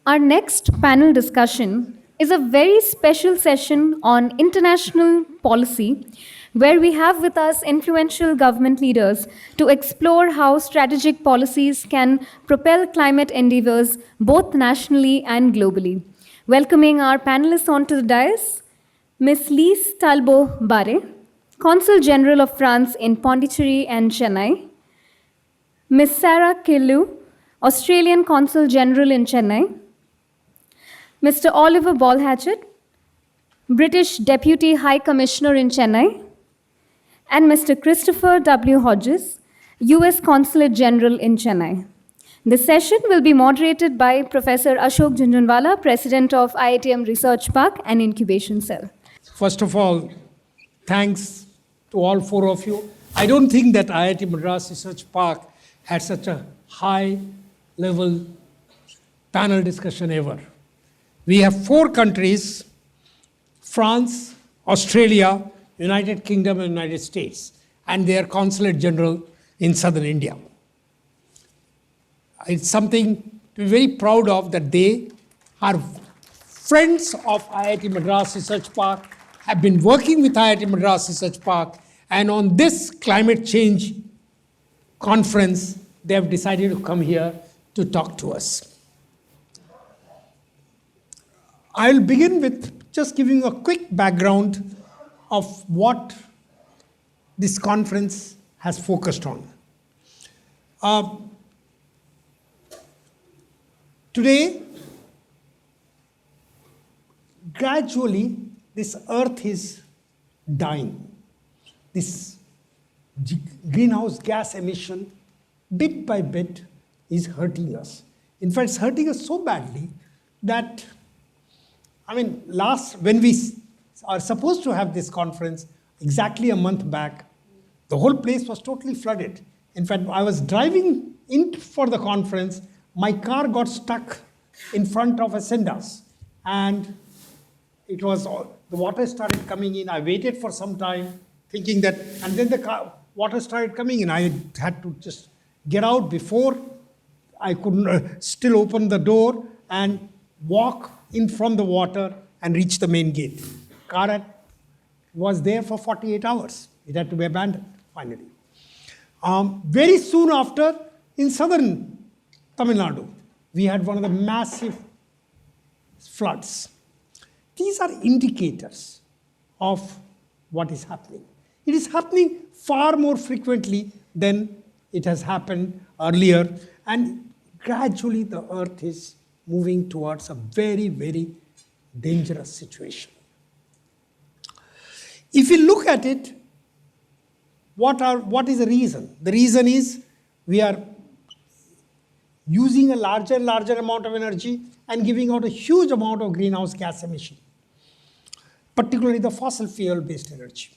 Our next panel discussion is a very special session on international policy, where we have with us influential government leaders to explore how strategic policies can propel climate endeavors both nationally and globally. Welcoming our panelists onto the dais, Ms. Lise Talbot Barre, Consul General of France in Pondicherry and Chennai, Ms. Sarah Killu, Australian Consul General in Chennai, Mr. Oliver Ballhatchett, British Deputy High Commissioner in Chennai, and Mr. Christopher W. Hodges, US Consulate General in Chennai. The session will be moderated by Professor Ashok Jhunjhunwala, President of IITM Research Park and Incubation Cell. First of all, thanks to all four of you. I don't think that IIT Madras Research Park had such a high-level panel discussion ever. We have four countries: France, Australia, United Kingdom, and United States, and their consulate general in southern India. It's something to be very proud of that they are friends of IIT Madras Research Park, have been working with IIT Madras Research Park, and on this climate change conference, they have decided to come here to talk to us. I'll begin with just giving a quick background of what this conference has focused on. Today, gradually, this earth is dying. This greenhouse gas emission, bit by bit, is hurting us. In fact, it's hurting us so badly that, when we are supposed to have this conference, exactly a month back, the whole place was totally flooded. In fact, I was driving in for the conference, my car got stuck in front of a Sendas, and the water started coming in. I waited for some time, thinking that, and then the water started coming in. I had to just get out before I could still open the door and walk in from the water and reach the main gate. Car was there for 48 hours. It had to be abandoned, finally. Very soon after, in southern Tamil Nadu, we had one of the massive floods. These are indicators of what is happening. It is happening far more frequently than it has happened earlier, and gradually the earth is moving towards a very, very dangerous situation. If you look at it, what is the reason? The reason is we are using a larger and larger amount of energy and giving out a huge amount of greenhouse gas emission, particularly the fossil fuel-based energy.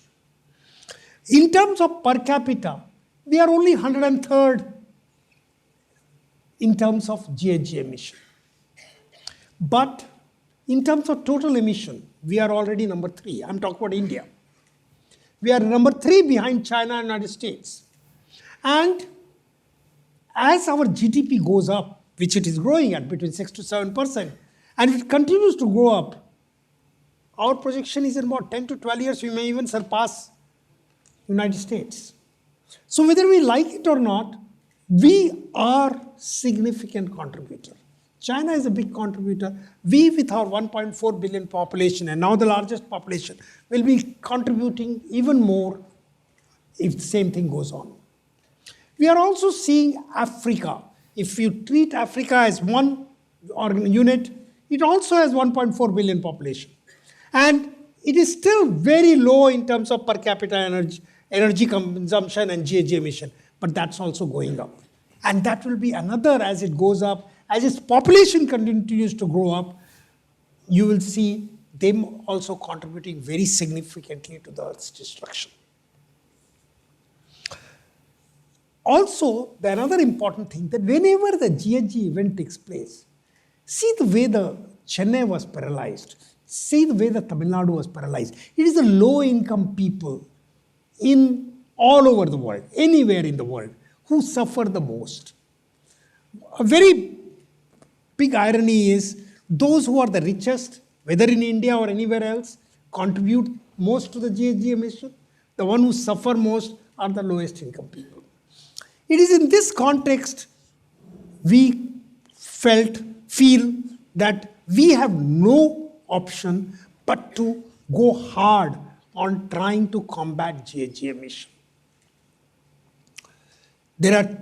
In terms of per capita, we are only 103rd in terms of GHG emission. But in terms of total emission, we are already number 3. I'm talking about India. We are number 3 behind China and United States. And as our GDP goes up, which it is growing at between 6 to 7%, and if it continues to grow up, our projection is in about 10 to 12 years, we may even surpass United States. So whether we like it or not, we are significant contributor. China is a big contributor. We, with our 1.4 billion population, and now the largest population, will be contributing even more if the same thing goes on. We are also seeing Africa. If you treat Africa as one unit, it also has 1.4 billion population. And it is still very low in terms of per capita energy consumption and GHG emission, but that's also going up. And that will be another as it goes up. As its population continues to grow up, you will see them also contributing very significantly to the Earth's destruction. Also, the another important thing that whenever the GHG event takes place, see the way the Chennai was paralyzed, see the way the Tamil Nadu was paralyzed. It is the low-income people in all over the world, anywhere in the world, who suffer the most. A very big irony is those who are the richest, whether in India or anywhere else, contribute most to the GHG emission. The one who suffer most are the lowest income people. It is in this context we feel that we have no option but to go hard on trying to combat GHG emission. There are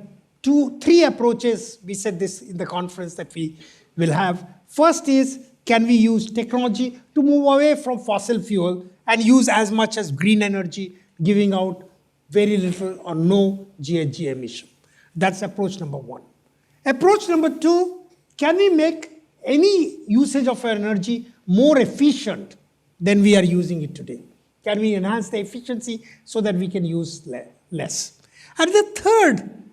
three approaches, we said this in the conference that we will have. First is, can we use technology to move away from fossil fuel and use as much as green energy, giving out very little or no GHG emission? That's approach number one. Approach number two, can we make any usage of our energy more efficient than we are using it today? Can we enhance the efficiency so that we can use less? And the third,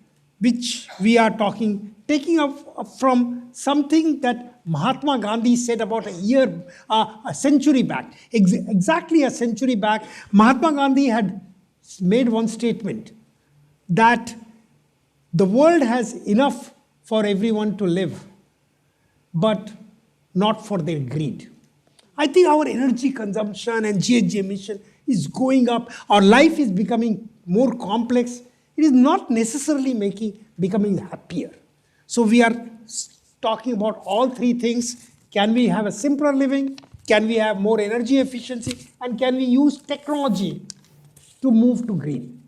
which we are taking up from something that Mahatma Gandhi said about a century back. Exactly a century back, Mahatma Gandhi had made one statement that the world has enough for everyone to live, but not for their greed. I think our energy consumption and GHG emission is going up. Our life is becoming more complex. It is not necessarily becoming happier. So we are talking about all three things. Can we have a simpler living? Can we have more energy efficiency? And can we use technology to move to green?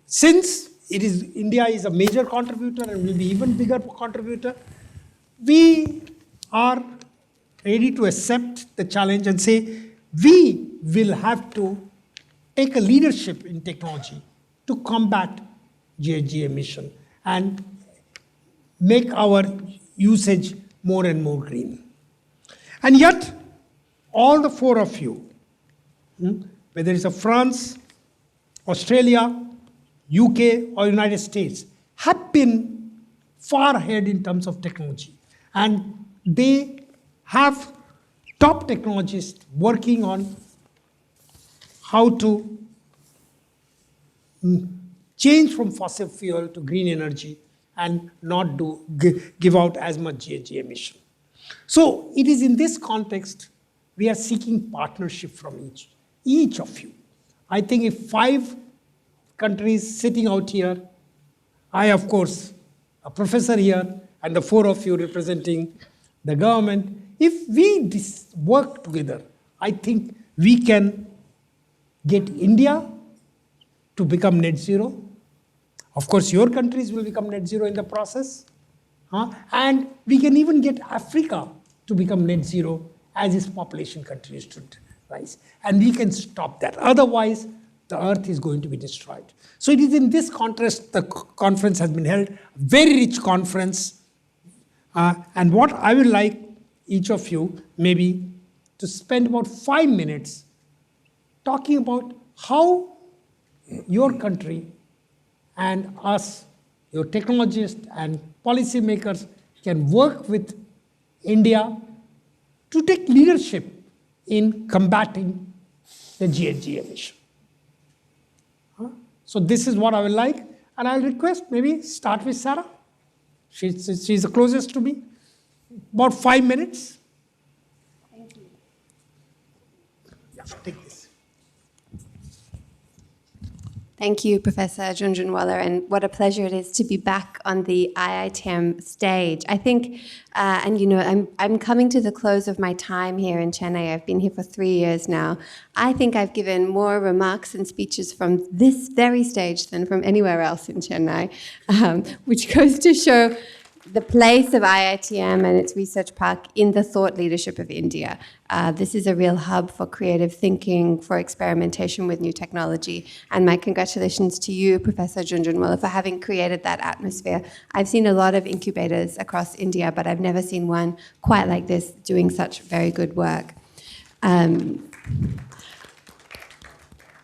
Since India is a major contributor and will be even bigger contributor, we are ready to accept the challenge and say we will have to take a leadership in technology to combat GHG emission and make our usage more and more green. And yet, all the four of you, whether it's France, Australia, UK, or United States, have been far ahead in terms of technology. And they have top technologists working on how to change from fossil fuel to green energy and not give out as much GHG emission. So it is in this context we are seeking partnership from each of you. I think if 5 countries sitting out here, I of course, a professor here, and the 4 of you representing the government, if we work together, I think we can get India to become net zero. Of course, your countries will become net zero in the process. And we can even get Africa to become net zero as its population continues to rise. And we can stop that. Otherwise, the earth is going to be destroyed. So it is in this context the conference has been held, a very rich conference. And what I would like each of you maybe to spend about 5 minutes talking about how your country and us, your technologists and policymakers, can work with India to take leadership in combating the GHG emission. So this is what I would like, and I'll request maybe start with Sarah. She's the closest to me. About 5 minutes. Thank you. Yeah, take this. Thank you, Professor Jhunjhunwala, and what a pleasure it is to be back on the IITM stage. I think, and you know, I'm coming to the close of my time here in Chennai. I've been here for 3 years now. I think I've given more remarks and speeches from this very stage than from anywhere else in Chennai, which goes to show the place of IITM and its research park in the thought leadership of India. This is a real hub for creative thinking, for experimentation with new technology. And my congratulations to you, Professor Jhunjhunwala, for having created that atmosphere. I've seen a lot of incubators across India, but I've never seen one quite like this doing such very good work.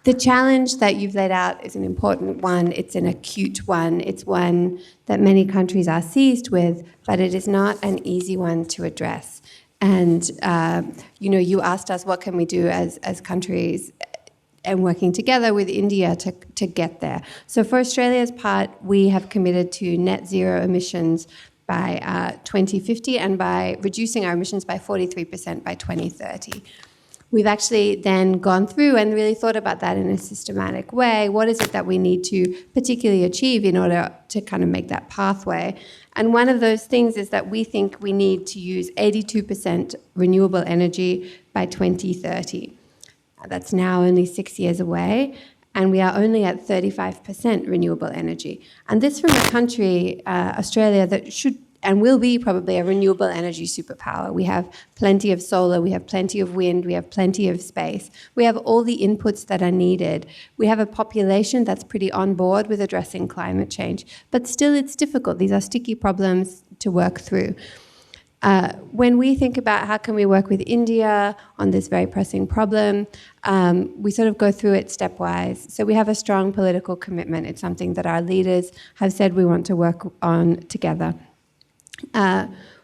The challenge that you've laid out is an important one. It's an acute one. It's one that many countries are seized with, but it is not an easy one to address. And you know, you asked us, what can we do as countries? and working together with India to get there. So for Australia's part, we have committed to net zero emissions by 2050 and by reducing our emissions by 43% by 2030. We've actually then gone through and really thought about that in a systematic way. What is it that we need to particularly achieve in order to kind of make that pathway? And one of those things is that we think we need to use 82% renewable energy by 2030. That's now only 6 years away, and we are only at 35% renewable energy. And this from a country, Australia, that should and will be probably a renewable energy superpower. We have plenty of solar, we have plenty of wind, we have plenty of space. We have all the inputs that are needed. We have a population that's pretty on board with addressing climate change. But still, it's difficult. These are sticky problems to work through. When we think about how can we work with India on this very pressing problem, we sort of go through it stepwise. So we have a strong political commitment. It's something that our leaders have said we want to work on together.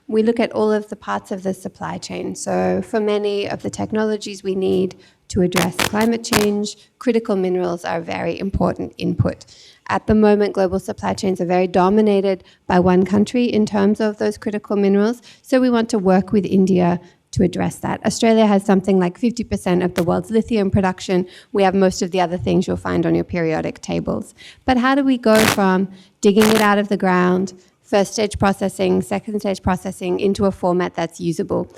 We look at all of the parts of the supply chain. So for many of the technologies we need to address climate change, critical minerals are a very important input. At the moment, global supply chains are very dominated by one country in terms of those critical minerals. So we want to work with India to address that. Australia has something like 50% of the world's lithium production. We have most of the other things you'll find on your periodic tables. But how do we go from digging it out of the ground, first stage processing, second stage processing, into a format that's usable?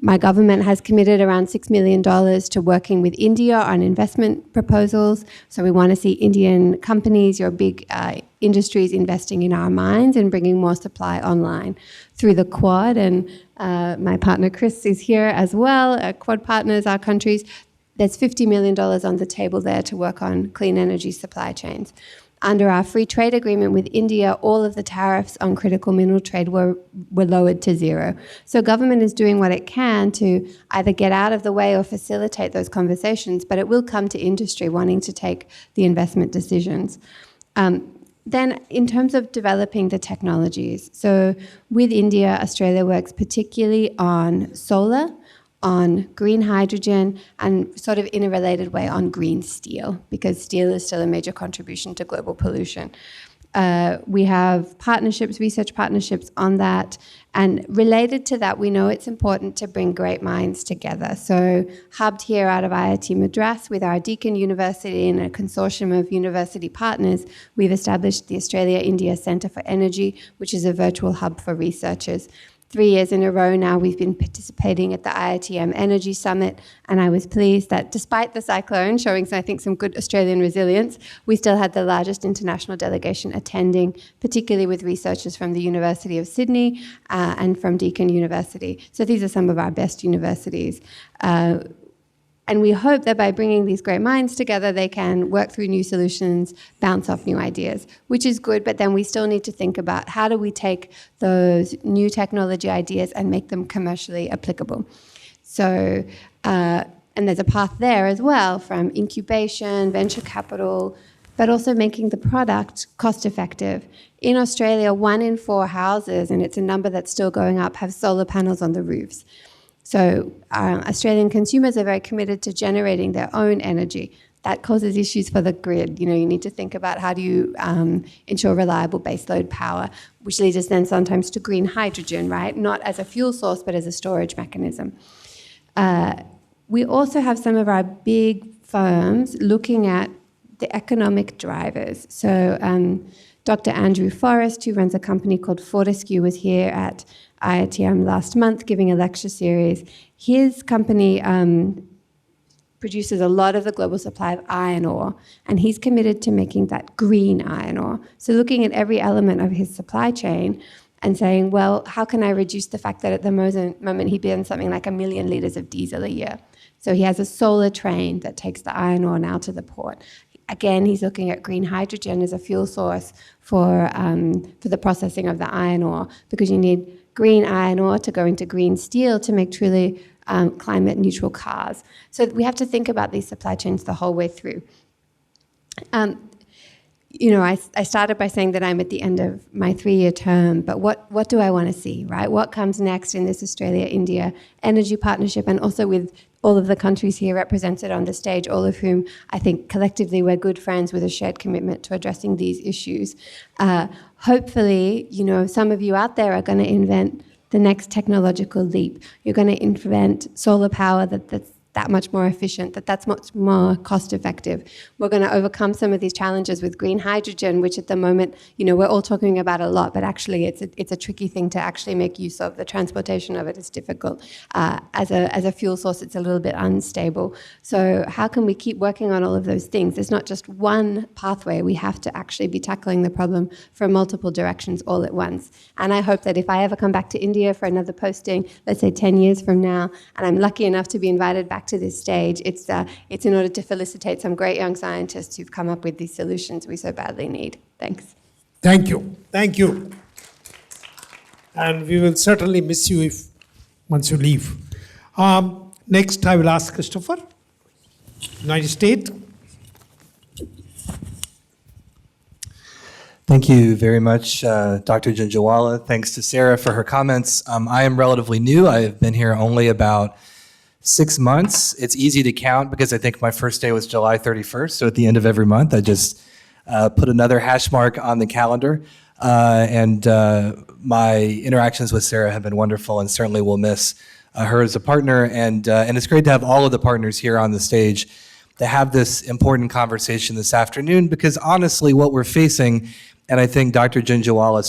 My government has committed around $6 million to working with India on investment proposals. So we want to see Indian companies, your big industries, investing in our mines and bringing more supply online through the Quad. And my partner Chris is here as well. Quad partners, our countries. There's $50 million on the table there to work on clean energy supply chains. Under our free trade agreement with India, all of the tariffs on critical mineral trade were lowered to zero. So government is doing what it can to either get out of the way or facilitate those conversations, but it will come to industry wanting to take the investment decisions. Then in terms of developing the technologies, so with India, Australia works particularly on solar, on green hydrogen, and sort of in a related way on green steel, because steel is still a major contribution to global pollution. We have partnerships, research partnerships on that. And related to that, we know it's important to bring great minds together. So hubbed here out of IIT Madras with our Deakin University and a consortium of university partners, we've established the Australia-India Centre for Energy, which is a virtual hub for researchers. 3 years in a row now, we've been participating at the IITM Energy Summit, and I was pleased that despite the cyclone showing, I think, some good Australian resilience, we still had the largest international delegation attending, particularly with researchers from the University of Sydney and from Deakin University. So these are some of our best universities. And we hope that by bringing these great minds together, they can work through new solutions, bounce off new ideas, which is good, but then we still need to think about how do we take those new technology ideas and make them commercially applicable. So, and there's a path there as well, from incubation, venture capital, but also making the product cost effective. In Australia, 1 in 4 houses, and it's a number that's still going up, have solar panels on the roofs. So Australian consumers are very committed to generating their own energy. That causes issues for the grid. You know, you need to think about how do you ensure reliable baseload power, which leads us then sometimes to green hydrogen, right? Not as a fuel source, but as a storage mechanism. We also have some of our big firms looking at the economic drivers. So Dr. Andrew Forrest, who runs a company called Fortescue, was here at IITM last month giving a lecture series. His company produces a lot of the global supply of iron ore, and he's committed to making that green iron ore. So looking at every element of his supply chain and saying, well, how can I reduce the fact that at the moment he burns something like 1 million litres of diesel a year? So he has a solar train that takes the iron ore now to the port. Again, he's looking at green hydrogen as a fuel source for the processing of the iron ore, because you need green iron ore to go into green steel to make truly climate neutral cars. So we have to think about these supply chains the whole way through. You know, I started by saying that I'm at the end of my 3-year term, but what do I want to see, right? What comes next in this Australia-India energy partnership, and also with all of the countries here represented on the stage, all of whom I think collectively we're good friends with a shared commitment to addressing these issues. Hopefully, some of you out there are going to invent the next technological leap. You're going to invent solar power that's that much more efficient, that's much more cost effective. We're going to overcome some of these challenges with green hydrogen, which at the moment, we're all talking about a lot, but actually it's a tricky thing to actually make use of. The transportation of it is difficult. As a fuel source, it's a little bit unstable. So how can we keep working on all of those things? There's not just one pathway. We have to actually be tackling the problem from multiple directions all at once. And I hope that if I ever come back to India for another posting, let's say 10 years from now, and I'm lucky enough to be invited back to this stage, it's in order to felicitate some great young scientists who've come up with these solutions we so badly need. Thanks. Thank you. Thank you. And we will certainly miss you once you leave. Next, I will ask Christopher, United States. Thank you very much, Dr. Jhunjhunwala. Thanks to Sarah for her comments. I am relatively new. I have been here only about 6 months. It's easy to count because I think my first day was July 31st. So at the end of every month, I just put another hash mark on the calendar. And my interactions with Sarah have been wonderful, and certainly will miss her as a partner. And it's great to have all of the partners here on the stage to have this important conversation this afternoon, because honestly, what we're facing, and I think Dr. Jhunjhunwala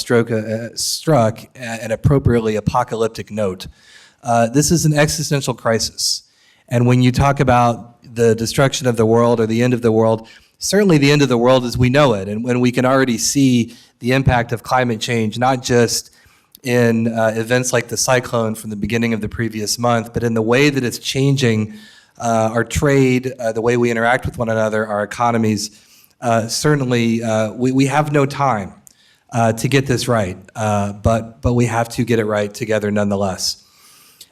struck an appropriately apocalyptic note. This is an existential crisis. And when you talk about the destruction of the world or the end of the world, certainly the end of the world as we know it. And when we can already see the impact of climate change, not just in events like the cyclone from the beginning of the previous month, but in the way that it's changing our trade, the way we interact with one another, our economies. Certainly, we have no time to get this right, but we have to get it right together nonetheless.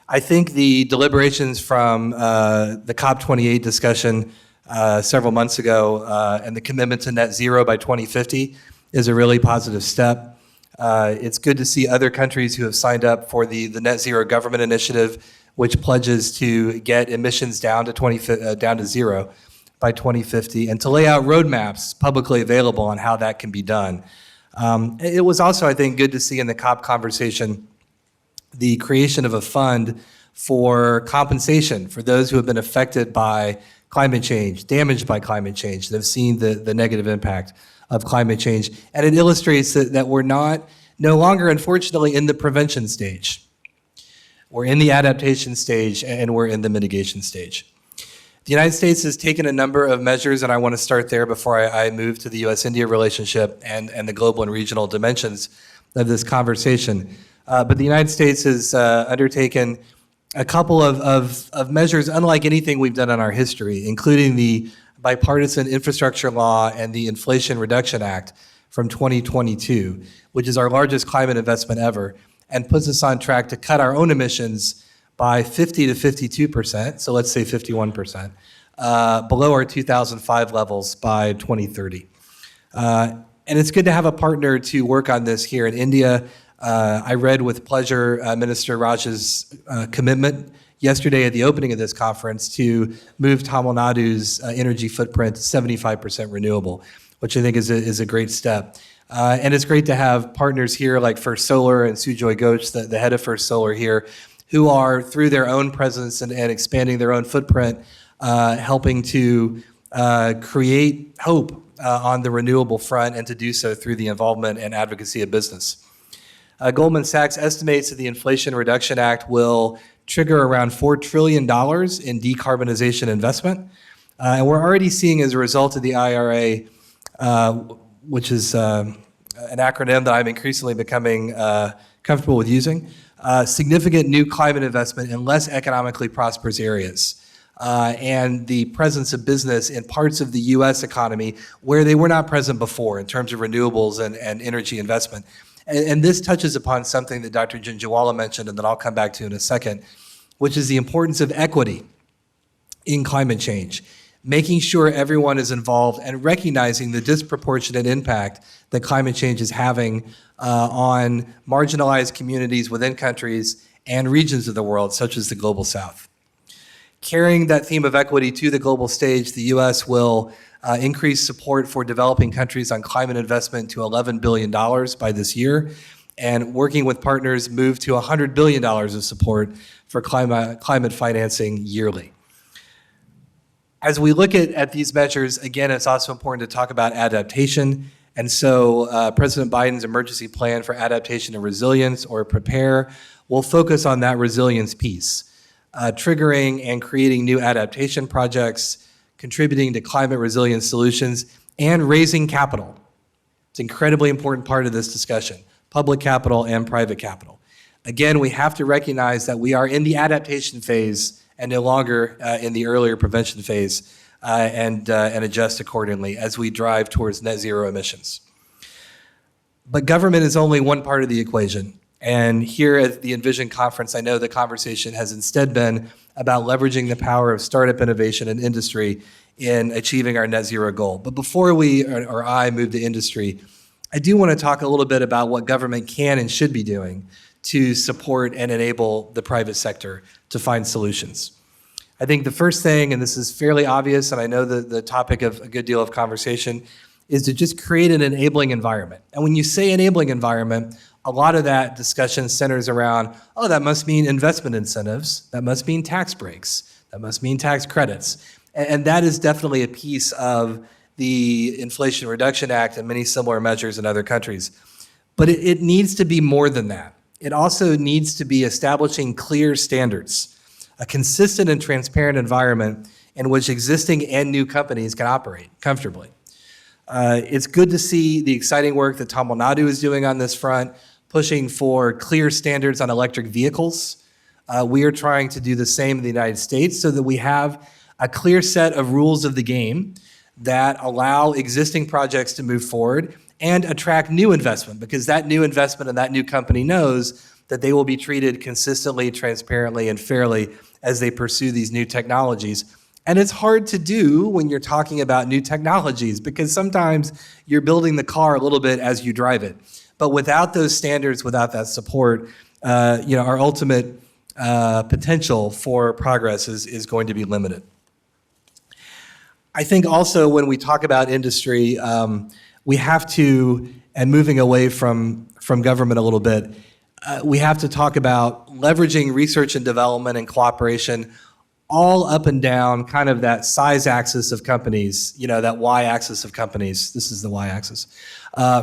I think the deliberations from the COP28 discussion several months ago and the commitment to net zero by 2050 is a really positive step. It's good to see other countries who have signed up for the Net Zero Government Initiative, which pledges to get emissions down to zero by 2050, and to lay out roadmaps publicly available on how that can be done. It was also, I think, good to see in the COP conversation the creation of a fund for compensation for those who have been affected by climate change, damaged by climate change, that have seen the negative impact of climate change. And it illustrates that we're no longer, unfortunately, in the prevention stage. We're in the adaptation stage, and we're in the mitigation stage. The United States has taken a number of measures, and I want to start there before I move to the U.S.-India relationship and the global and regional dimensions of this conversation. But the United States has undertaken a couple of measures unlike anything we've done in our history, including the Bipartisan Infrastructure Law and the Inflation Reduction Act from 2022, which is our largest climate investment ever, and puts us on track to cut our own emissions by 50 to 52%, so let's say 51%, below our 2005 levels by 2030. And it's good to have a partner to work on this here in India. I read with pleasure Minister Raj's commitment yesterday at the opening of this conference to move Tamil Nadu's energy footprint to 75% renewable, which I think is a great step. And it's great to have partners here like First Solar and Sujoy Ghosh, the head of First Solar here, who are, through their own presence and expanding their own footprint, helping to create hope on the renewable front, and to do so through the involvement and advocacy of business. Goldman Sachs estimates that the Inflation Reduction Act will trigger around $4 trillion in decarbonization investment. And we're already seeing, as a result of the IRA, which is an acronym that I'm increasingly becoming comfortable with using, significant new climate investment in less economically prosperous areas. And the presence of business in parts of the U.S. economy where they were not present before in terms of renewables and energy investment. And this touches upon something that Dr. Jhunjhunwala mentioned, and that I'll come back to in a second, which is the importance of equity in climate change, making sure everyone is involved and recognizing the disproportionate impact that climate change is having on marginalized communities within countries and regions of the world, such as the Global South. Carrying that theme of equity to the global stage, the U.S. will increase support for developing countries on climate investment to $11 billion by this year, and working with partners move to $100 billion of support for climate financing yearly. As we look at these measures, again, it's also important to talk about adaptation. And so President Biden's emergency plan for adaptation and resilience, or PREPARE, will focus on that resilience piece, triggering and creating new adaptation projects, contributing to climate resilience solutions, and raising capital. It's an incredibly important part of this discussion, public capital and private capital. Again, we have to recognize that we are in the adaptation phase and no longer in the earlier prevention phase, and adjust accordingly as we drive towards net zero emissions. But government is only one part of the equation. And here at the Envision Conference, I know the conversation has instead been about leveraging the power of startup innovation and industry in achieving our net zero goal. But before we or I move to industry, I do want to talk a little bit about what government can and should be doing to support and enable the private sector to find solutions. I think the first thing, and this is fairly obvious, and I know the topic of a good deal of conversation, is to just create an enabling environment. And when you say enabling environment, a lot of that discussion centers around, oh, that must mean investment incentives, that must mean tax breaks, that must mean tax credits. And that is definitely a piece of the Inflation Reduction Act and many similar measures in other countries. But it needs to be more than that. It also needs to be establishing clear standards, a consistent and transparent environment in which existing and new companies can operate comfortably. It's good to see the exciting work that Tamil Nadu is doing on this front, pushing for clear standards on electric vehicles. We are trying to do the same in the United States so that we have a clear set of rules of the game that allow existing projects to move forward and attract new investment, because that new investment and that new company knows that they will be treated consistently, transparently, and fairly as they pursue these new technologies. And it's hard to do when you're talking about new technologies, because sometimes you're building the car a little bit as you drive it. But without those standards, without that support, our ultimate potential for progress is going to be limited. I think also when we talk about industry, we have to, and moving away from government a little bit, we have to talk about leveraging research and development and cooperation all up and down kind of that size axis of companies, that y-axis of companies. This is the y-axis.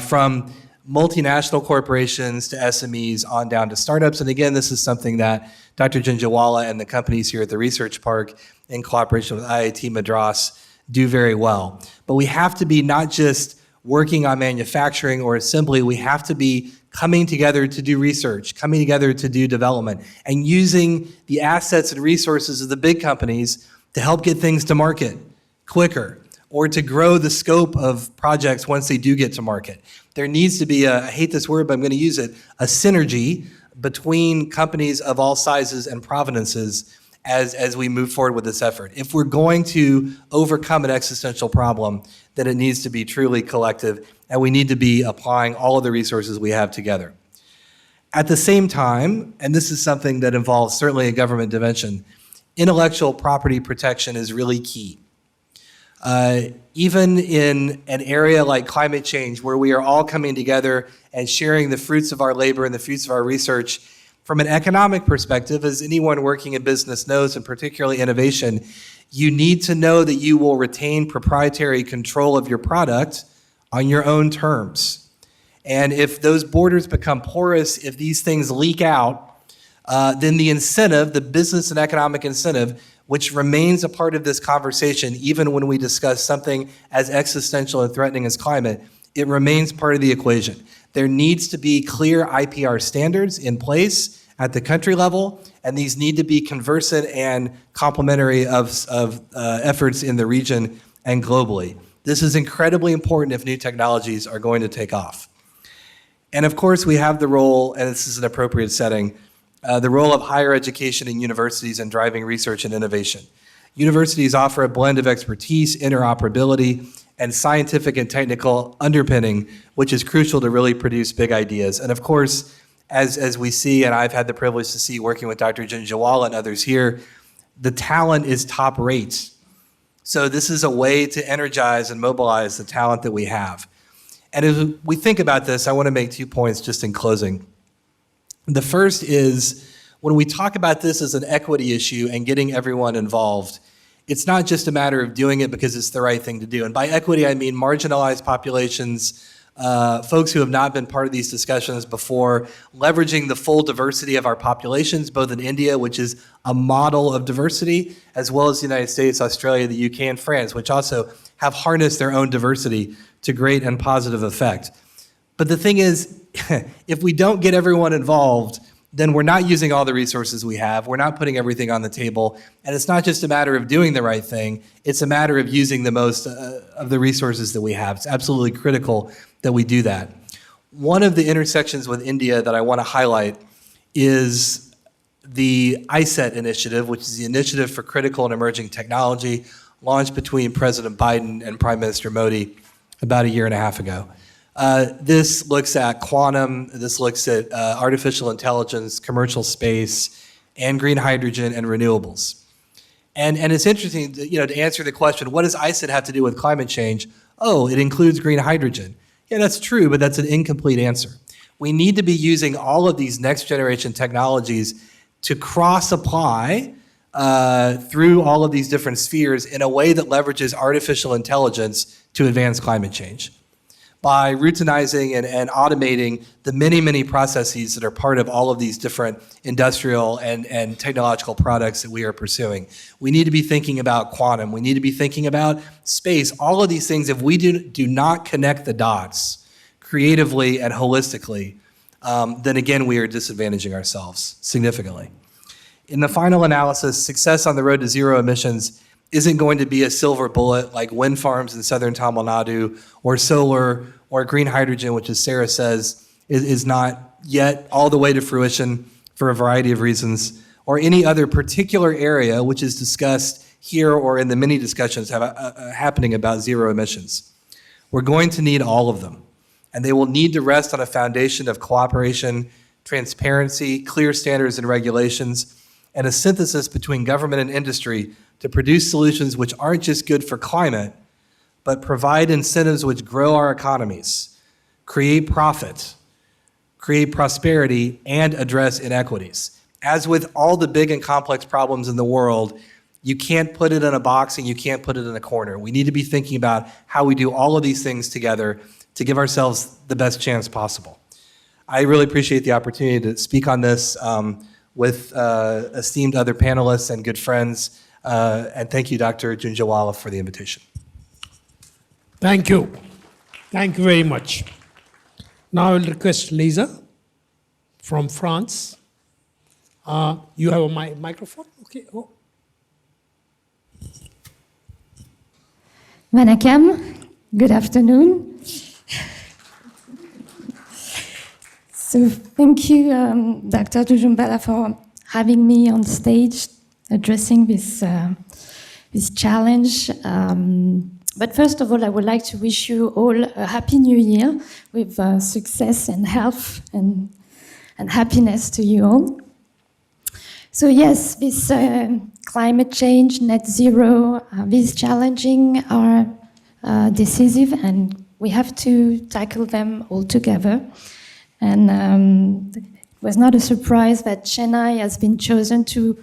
From multinational corporations to SMEs on down to startups. And again, this is something that Dr. Jhunjhunwala and the companies here at the Research Park in cooperation with IIT Madras do very well. But we have to be not just working on manufacturing or assembly, we have to be coming together to do research, coming together to do development, and using the assets and resources of the big companies to help get things to market quicker, or to grow the scope of projects once they do get to market. There needs to be I hate this word, but I'm going to use it, a synergy between companies of all sizes and provenances as we move forward with this effort. If we're going to overcome an existential problem, then it needs to be truly collective, and we need to be applying all of the resources we have together. At the same time, and this is something that involves certainly a government dimension, intellectual property protection is really key. Even in an area like climate change, where we are all coming together and sharing the fruits of our labor and the fruits of our research, from an economic perspective, as anyone working in business knows, and particularly innovation, you need to know that you will retain proprietary control of your product on your own terms. And if those borders become porous, if these things leak out, then the incentive, the business and economic incentive, which remains a part of this conversation, even when we discuss something as existential and threatening as climate, it remains part of the equation. There needs to be clear IPR standards in place at the country level, and these need to be conversant and complementary of efforts in the region and globally. This is incredibly important if new technologies are going to take off. And of course, we have the role, and this is an appropriate setting, the role of higher education and universities in driving research and innovation. Universities offer a blend of expertise, interoperability, and scientific and technical underpinning, which is crucial to really produce big ideas. And of course, as we see, and I've had the privilege to see working with Dr. Jhunjhunwala and others here, The talent is top rate. So this is a way to energize and mobilize the talent that we have. And as we think about this, I want to make 2 points just in closing. The first is, when we talk about this as an equity issue and getting everyone involved, it's not just a matter of doing it because it's the right thing to do. And by equity, I mean marginalized populations, folks who have not been part of these discussions before, leveraging the full diversity of our populations, both in India, which is a model of diversity, as well as the United States, Australia, the UK, and France, which also have harnessed their own diversity to great and positive effect. But the thing is, if we don't get everyone involved, then we're not using all the resources we have. We're not putting everything on the table. And it's not just a matter of doing the right thing. It's a matter of using the most of the resources that we have. It's absolutely critical that we do that. One of the intersections with India that I want to highlight is the ISET initiative, which is the Initiative for Critical and Emerging Technology, launched between President Biden and Prime Minister Modi about 1.5 years ago. This looks at quantum, this looks at artificial intelligence, commercial space, and green hydrogen and renewables. And it's interesting, to answer the question, what does ISET have to do with climate change? Oh, it includes green hydrogen. Yeah, that's true, but that's an incomplete answer. We need to be using all of these next generation technologies to cross-apply through all of these different spheres in a way that leverages artificial intelligence to advance climate change. By routinizing and automating the many, many processes that are part of all of these different industrial and technological products that we are pursuing. We need to be thinking about quantum. We need to be thinking about space. All of these things, if we do not connect the dots creatively and holistically, then again, we are disadvantaging ourselves significantly. In the final analysis, success on the road to zero emissions isn't going to be a silver bullet like wind farms in southern Tamil Nadu or solar or green hydrogen, which, as Sarah says, is not yet all the way to fruition for a variety of reasons, or any other particular area which is discussed here or in the many discussions happening about zero emissions. We're going to need all of them, and they will need to rest on a foundation of cooperation, transparency, clear standards and regulations, and a synthesis between government and industry to produce solutions which aren't just good for climate, but provide incentives which grow our economies, create profit, create prosperity, and address inequities. As with all the big and complex problems in the world, you can't put it in a box and you can't put it in a corner. We need to be thinking about how we do all of these things together to give ourselves the best chance possible. I really appreciate the opportunity to speak on this with esteemed other panelists and good friends. And thank you, Dr. Jhunjhunwala, for the invitation. Thank you. Thank you very much. Now I will request Lisa from France. You have a microphone? Okay. Oh. Vanakkam, good afternoon. So thank you, Dr. Jhunjhunwala, for having me on stage addressing this challenge. But first of all, I would like to wish you all a happy new year with success and health and happiness to you all. So yes, this climate change, net zero, these challenging are decisive, and we have to tackle them all together. And it was not a surprise that Chennai has been chosen to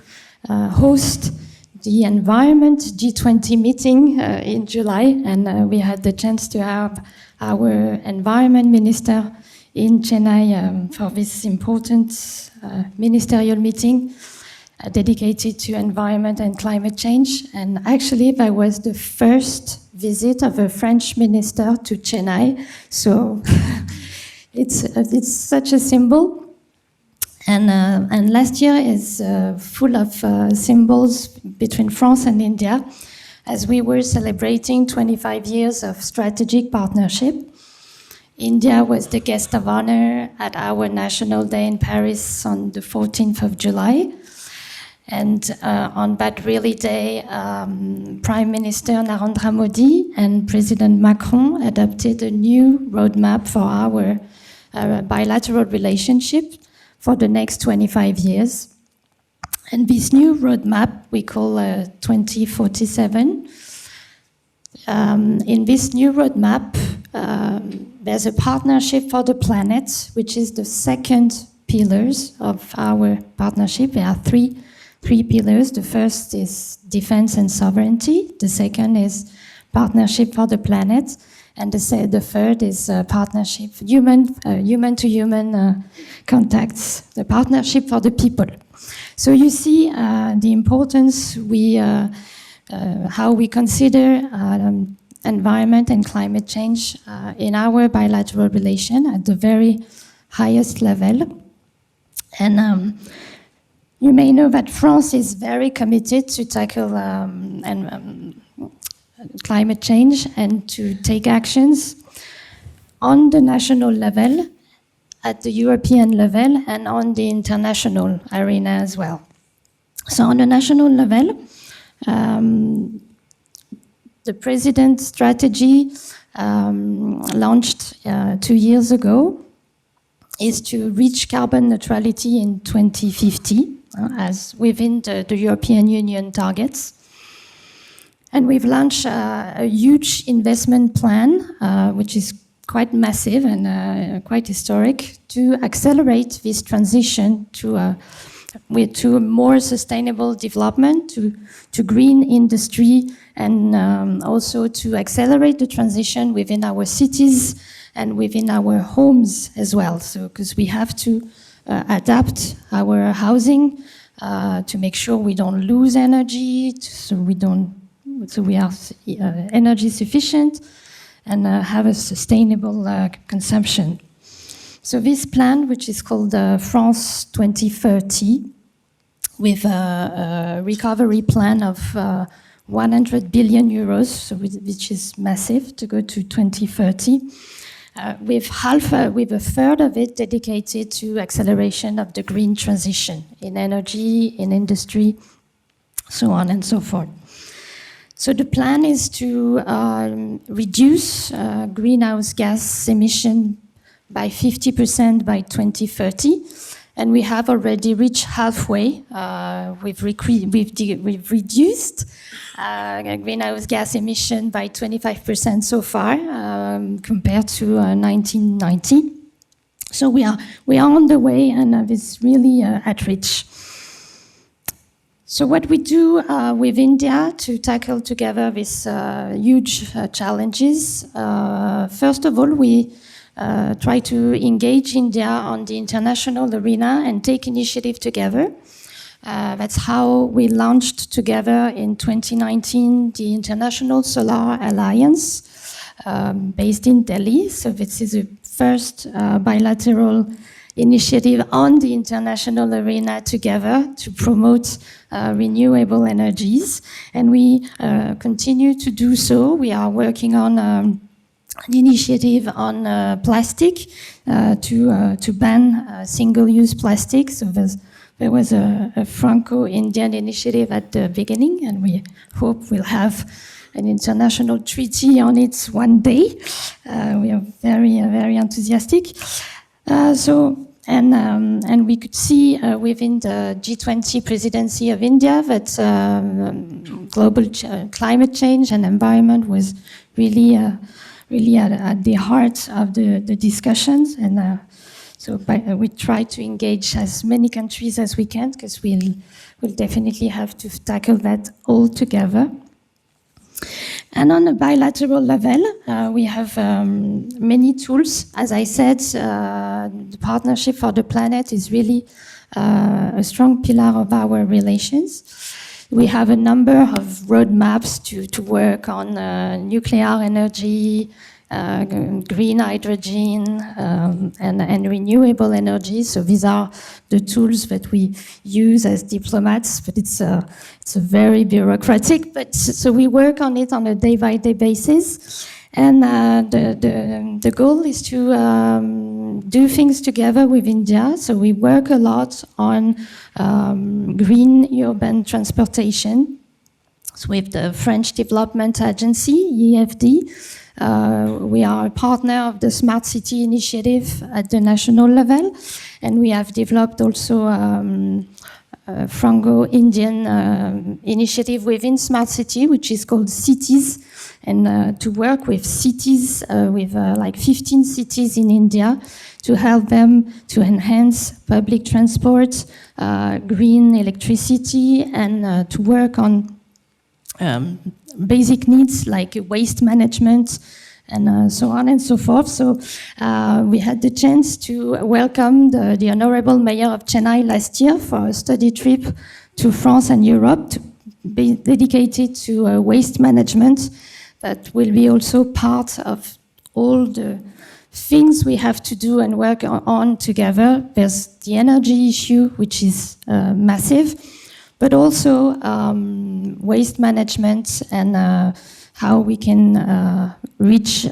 host the Environment G20 meeting in July, and we had the chance to have our Environment Minister in Chennai for this important ministerial meeting dedicated to environment and climate change. And actually, that was the first visit of a French minister to Chennai, so it's such a symbol. And last year is full of symbols between France and India, as we were celebrating 25 years of strategic partnership. India was the guest of honor at our National Day in Paris on the 14th of July. And on that really day, Prime Minister Narendra Modi and President Macron adopted a new roadmap for our bilateral relationship for the next 25 years. And this new roadmap we call 2047. In this new roadmap, there's a partnership for the planet, which is the second pillars of our partnership. There are three pillars. The first is defense and sovereignty. The second is partnership for the planet. And the third is partnership, human-to-human contacts, the partnership for the people. So you see the importance how we consider environment and climate change in our bilateral relation at the very highest level. And you may know that France is very committed to tackle climate change and to take actions on the national level, at the European level, and on the international arena as well. So on the national level, the President's strategy launched 2 years ago is to reach carbon neutrality in 2050 as within the European Union targets. And we've launched a huge investment plan, which is quite massive and quite historic, to accelerate this transition to more sustainable development, to green industry, and also to accelerate the transition within our cities and within our homes as well. So, because we have to adapt our housing to make sure we don't lose energy, so we are energy sufficient and have a sustainable consumption. So this plan, which is called France 2030, with a recovery plan of 100 billion euros, so which is massive to go to 2030, with a third of it dedicated to acceleration of the green transition in energy, in industry, so on and so forth. So the plan is to reduce greenhouse gas emission by 50% by 2030, and we have already reached halfway. We've reduced greenhouse gas emission by 25% so far compared to 1990. So we are on the way, and it's really at reach. So what we do with India to tackle together these huge challenges, first of all, we try to engage India on the international arena and take initiative together. That's how we launched together in 2019 the International Solar Alliance based in Delhi. So this is the first bilateral initiative on the international arena together to promote renewable energies. And we continue to do so. We are working on an initiative on plastic to ban single-use plastic. So there was a Franco-Indian initiative at the beginning, and we hope we'll have an international treaty on it one day. We are very, very enthusiastic. And we could see within the G20 presidency of India that global climate change and environment was really at the heart of the discussions. And we try to engage as many countries as we can, because we'll definitely have to tackle that all together. And on a bilateral level, we have many tools. As I said, the Partnership for the Planet is really a strong pillar of our relations. We have a number of roadmaps to work on nuclear energy, green hydrogen, and renewable energy. So these are the tools that we use as diplomats, but it's very bureaucratic. But so we work on it on a day-by-day basis, and the goal is to do things together with India. So we work a lot on green urban transportation. So with the French Development Agency, EFD. We are a partner of the Smart City Initiative at the national level, and we have developed also Franco-Indian initiative within Smart City, which is called Cities, and to work with cities, with like 15 cities in India, to help them to enhance public transport, green electricity, and to work on basic needs like waste management, and so on and so forth. So we had the chance to welcome the Honorable Mayor of Chennai last year for a study trip to France and Europe to be dedicated to waste management. That will be also part of all the things we have to do and work on together. There's the energy issue, which is massive, but also waste management and how we can reach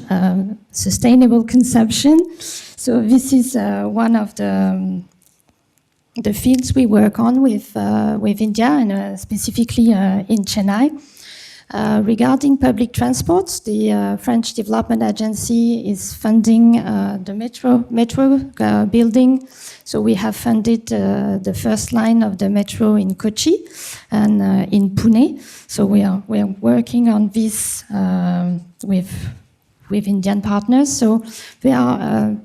sustainable consumption. So this is one of the fields we work on with India, and specifically in Chennai. Regarding public transport, the French Development Agency is funding the metro building. So we have funded the first line of the metro in Kochi and in Pune. So we are working on this with Indian partners. So there are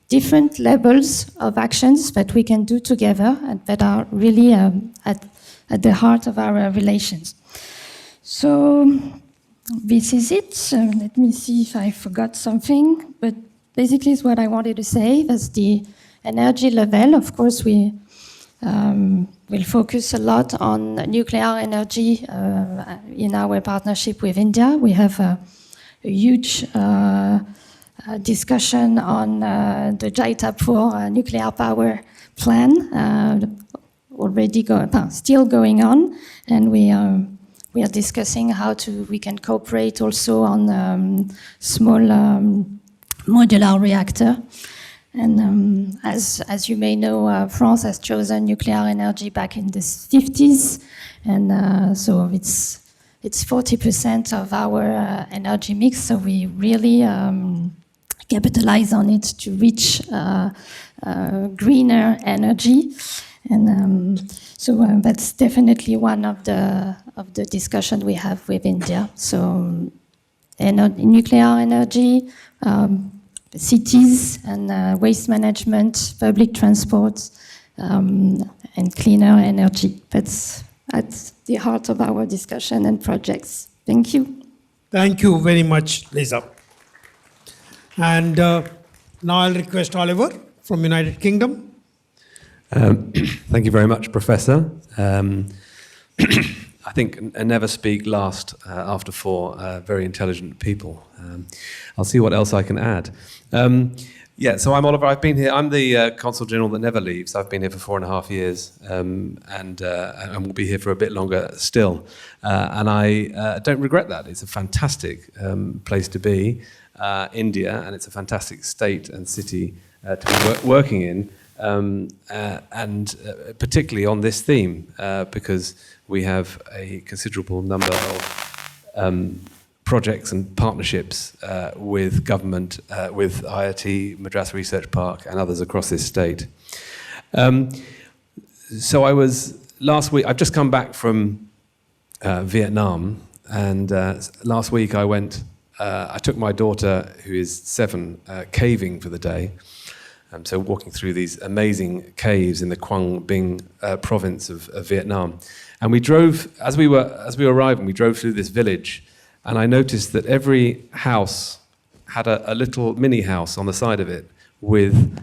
different levels of actions that we can do together and that are really at the heart of our relations. So this is it. Let me see if I forgot something. But basically, it's what I wanted to say. That's the energy level. Of course, we will focus a lot on nuclear energy in our partnership with India. We have a huge discussion on the Jaitapur nuclear power plan, still going on, and we are discussing how we can cooperate also on small modular reactor. And as you may know, France has chosen nuclear energy back in the 50s, and so it's 40% of our energy mix. So we really capitalize on it to reach greener energy. And so that's definitely one of the discussion we have with India. So nuclear energy, cities and waste management, public transport, and cleaner energy. That's at the heart of our discussion and projects. Thank you. Thank you very much, Lisa. And now I'll request Oliver from United Kingdom. Thank you very much, Professor. I think never speak last after four very intelligent people. I'll see what else I can add. So I'm Oliver. I've been here. I'm the Consul General that never leaves. I've been here for 4.5 years, and will be here for a bit longer still. And I don't regret that. It's a fantastic place to be, India, and it's a fantastic state and city to be working in. And particularly on this theme, because we have a considerable number of projects and partnerships with government, with IIT, Madras Research Park, and others across this state. So I was, last week, I've just come back from Vietnam, and last week I took my daughter, who is 7, caving for the day. So walking through these amazing caves in the Quang Binh province of Vietnam. And we drove, as we were arriving, we drove through this village, and I noticed that every house had a little mini house on the side of it with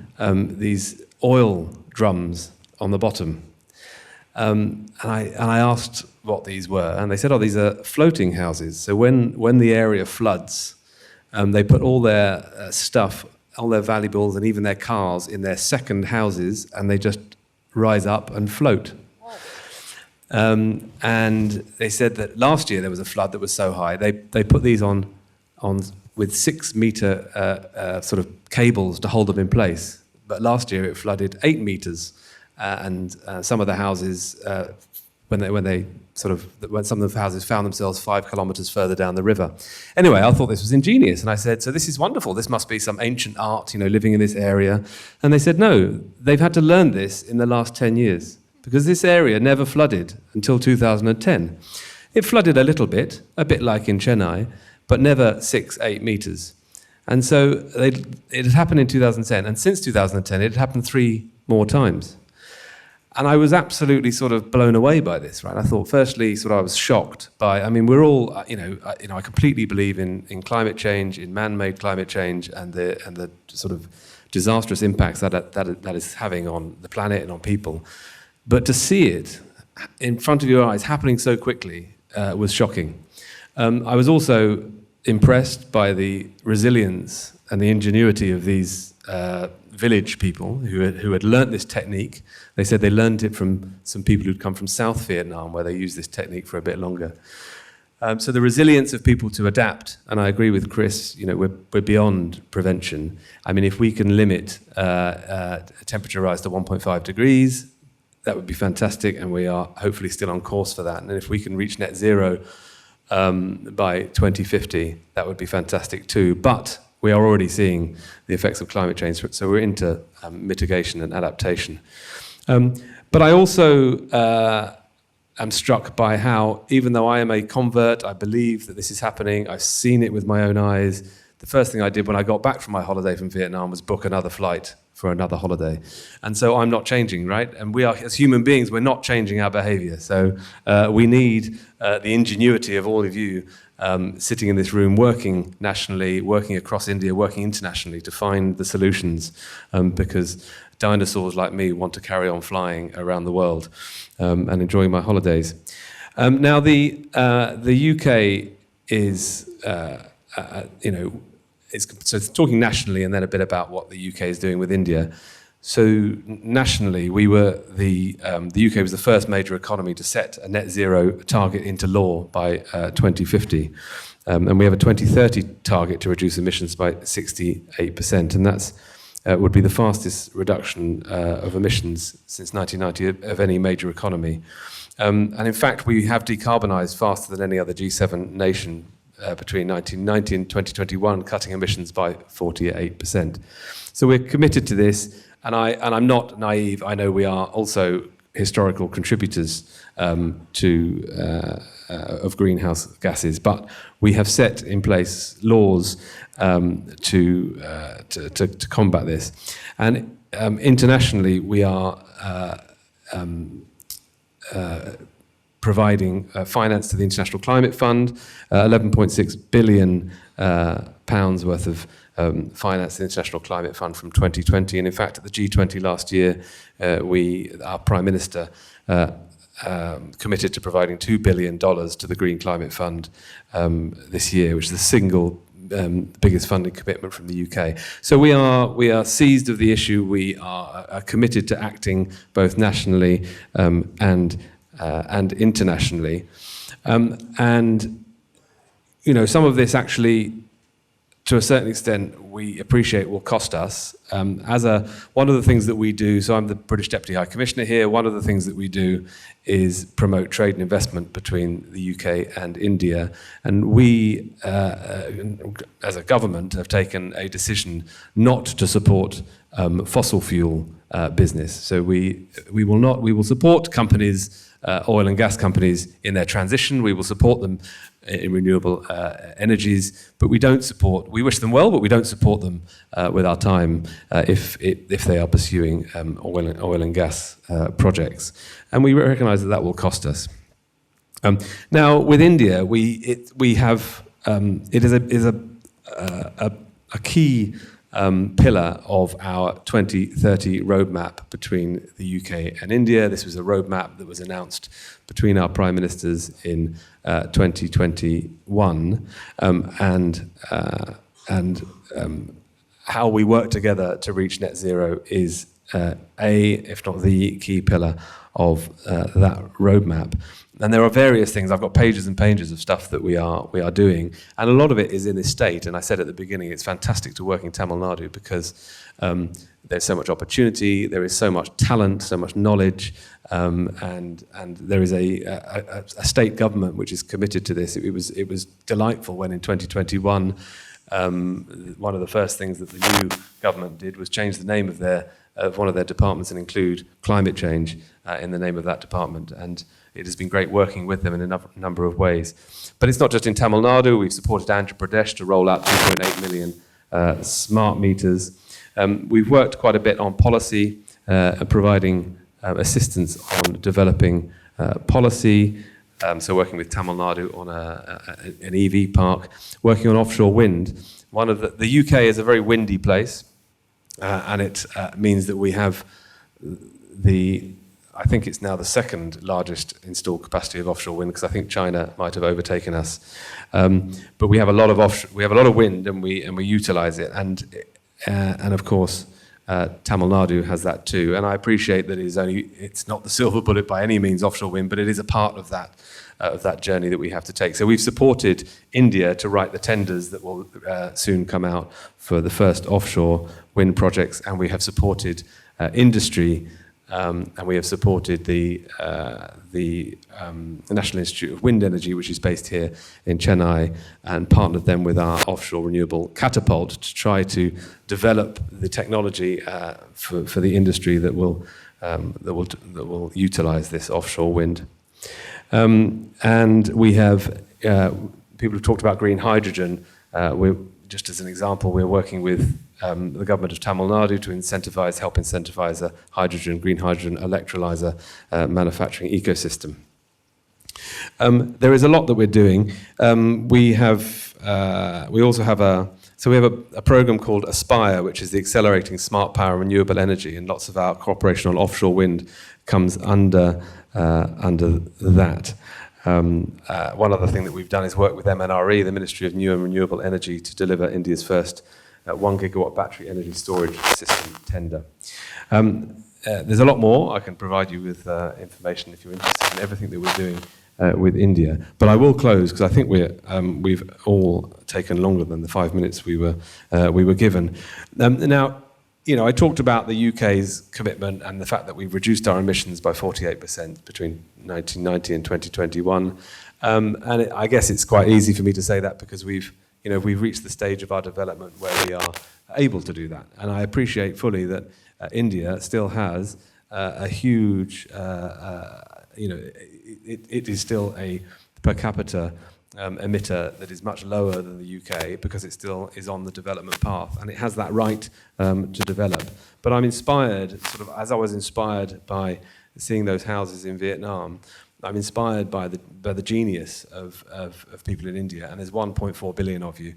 these oil drums on the bottom. And I asked what these were, and they said, oh, these are floating houses. So when the area floods, they put all their stuff, all their valuables and even their cars in their second houses, and they just rise up and float. And they said that last year there was a flood that was so high, they put these on with 6-meter sort of cables to hold them in place. But last year it flooded 8 meters, and some of the houses, when some of the houses found themselves 5 kilometers further down the river. Anyway, I thought this was ingenious, and I said, so this is wonderful. This must be some ancient art, living in this area. And they said, no, they've had to learn this in the last 10 years because this area never flooded until 2010. It flooded a bit like in Chennai, but never 6-8 meters. And so it had happened in 2010, and since 2010, it had happened 3 more times. And I was absolutely sort of blown away by this, right? I thought, firstly, I was shocked by, I mean, we're all, I completely believe in climate change, in man-made climate change, and the sort of disastrous impacts that is having on the planet and on people. But to see it in front of your eyes happening so quickly was shocking. I was also impressed by the resilience and the ingenuity of these village people who had learnt this technique. They said they learned it from some people who'd come from South Vietnam, where they used this technique for a bit longer. So the resilience of people to adapt, and I agree with Chris, we're beyond prevention. I mean, if we can limit temperature rise to 1.5 degrees, that would be fantastic, and we are hopefully still on course for that. And if we can reach net zero by 2050, that would be fantastic too. But we are already seeing the effects of climate change, so we're into mitigation and adaptation. But I also am struck by how, even though I am a convert, I believe that this is happening, I've seen it with my own eyes. The first thing I did when I got back from my holiday from Vietnam was book another flight for another holiday. And so I'm not changing, right? And we are, as human beings, we're not changing our behavior. So we need the ingenuity of all of you sitting in this room, working nationally, working across India, working internationally to find the solutions, because dinosaurs like me want to carry on flying around the world and enjoying my holidays. Now, the UK is, so it's talking nationally, and then a bit about what the UK is doing with India. So nationally, the UK was the first major economy to set a net zero target into law by 2050. And we have a 2030 target to reduce emissions by 68%. And that's would be the fastest reduction of emissions since 1990 of any major economy. And in fact, we have decarbonised faster than any other G7 nation between 1990 and 2021, cutting emissions by 48%. So we're committed to this. And I'm not naive. I know we are also historical contributors of greenhouse gases, but we have set in place laws to combat this. And internationally, we are providing finance to the International Climate Fund, 11.6 billion pounds worth of finance the International Climate Fund from 2020. And in fact, at the G20 last year, our Prime Minister committed to providing $2 billion to the Green Climate Fund this year, which is the single biggest funding commitment from the UK. So we are seized of the issue. We are committed to acting both nationally and internationally. And some of this actually, to a certain extent, we appreciate will cost us. One of the things that we do, so I'm the British Deputy High Commissioner here, one of the things that we do is promote trade and investment between the UK and India. And we, as a government, have taken a decision not to support fossil fuel business. So we will support companies, oil and gas companies, in their transition. We will support them in renewable energies, but we wish them well, but we don't support them with our time if they are pursuing oil and gas projects. And we recognize that will cost us. Now, with India, we have, it is a key pillar of our 2030 roadmap between the UK and India. This was a roadmap that was announced between our prime ministers in 2021, and how we work together to reach net zero is if not the key pillar of that roadmap. And there are various things. I've got pages and pages of stuff that we are doing, and a lot of it is in this state. And I said at the beginning, it's fantastic to work in Tamil Nadu because there's so much opportunity, there is so much talent, so much knowledge, and there is a state government which is committed to this. It was delightful when in 2021, one of the first things that the new government did was change the name of one of their departments and include climate change. in the name of that department. And it has been great working with them in a number of ways. But it's not just in Tamil Nadu. We've supported Andhra Pradesh to roll out 2.8 million smart meters. We've worked quite a bit on policy, providing assistance on developing policy. So working with Tamil Nadu on an EV park, working on offshore wind. The UK is a very windy place, and it means that we have I think it's now the second largest installed capacity of offshore wind, because I think China might have overtaken us. But we have a lot of wind, and we utilize it, and of course Tamil Nadu has that too. And I appreciate that it's not the silver bullet by any means, offshore wind, but it is a part of that journey that we have to take. So we've supported India to write the tenders that will soon come out for the first offshore wind projects, and we have supported industry. And we have supported the National Institute of Wind Energy, which is based here in Chennai, and partnered them with our offshore renewable catapult to try to develop the technology for the industry that will utilize this offshore wind. And we have people have talked about green hydrogen. Just as an example, we're working with the government of Tamil Nadu to help incentivize a green hydrogen electrolyzer manufacturing ecosystem. There is a lot that we're doing. We also have a program called Aspire, which is the Accelerating Smart Power and Renewable Energy, and lots of our cooperation on offshore wind comes under that. One other thing that we've done is work with MNRE, the Ministry of New and Renewable Energy, to deliver India's first 1 gigawatt battery energy storage system tender. There's a lot more. I can provide you with information if you're interested in everything that we're doing with India. But I will close, because I think we've all taken longer than the 5 minutes we were given. Now, I talked about the UK's commitment and the fact that we've reduced our emissions by 48% between 1990 and 2021. And I guess it's quite easy for me to say that because we've reached the stage of our development where we are able to do that. And I appreciate fully that India still has a huge, it is still a per capita emitter that is much lower than the UK, because it still is on the development path, and it has that right to develop. But I'm inspired, sort of as I was inspired by seeing those houses in Vietnam, I'm inspired by the genius of people in India, and there's 1.4 billion of you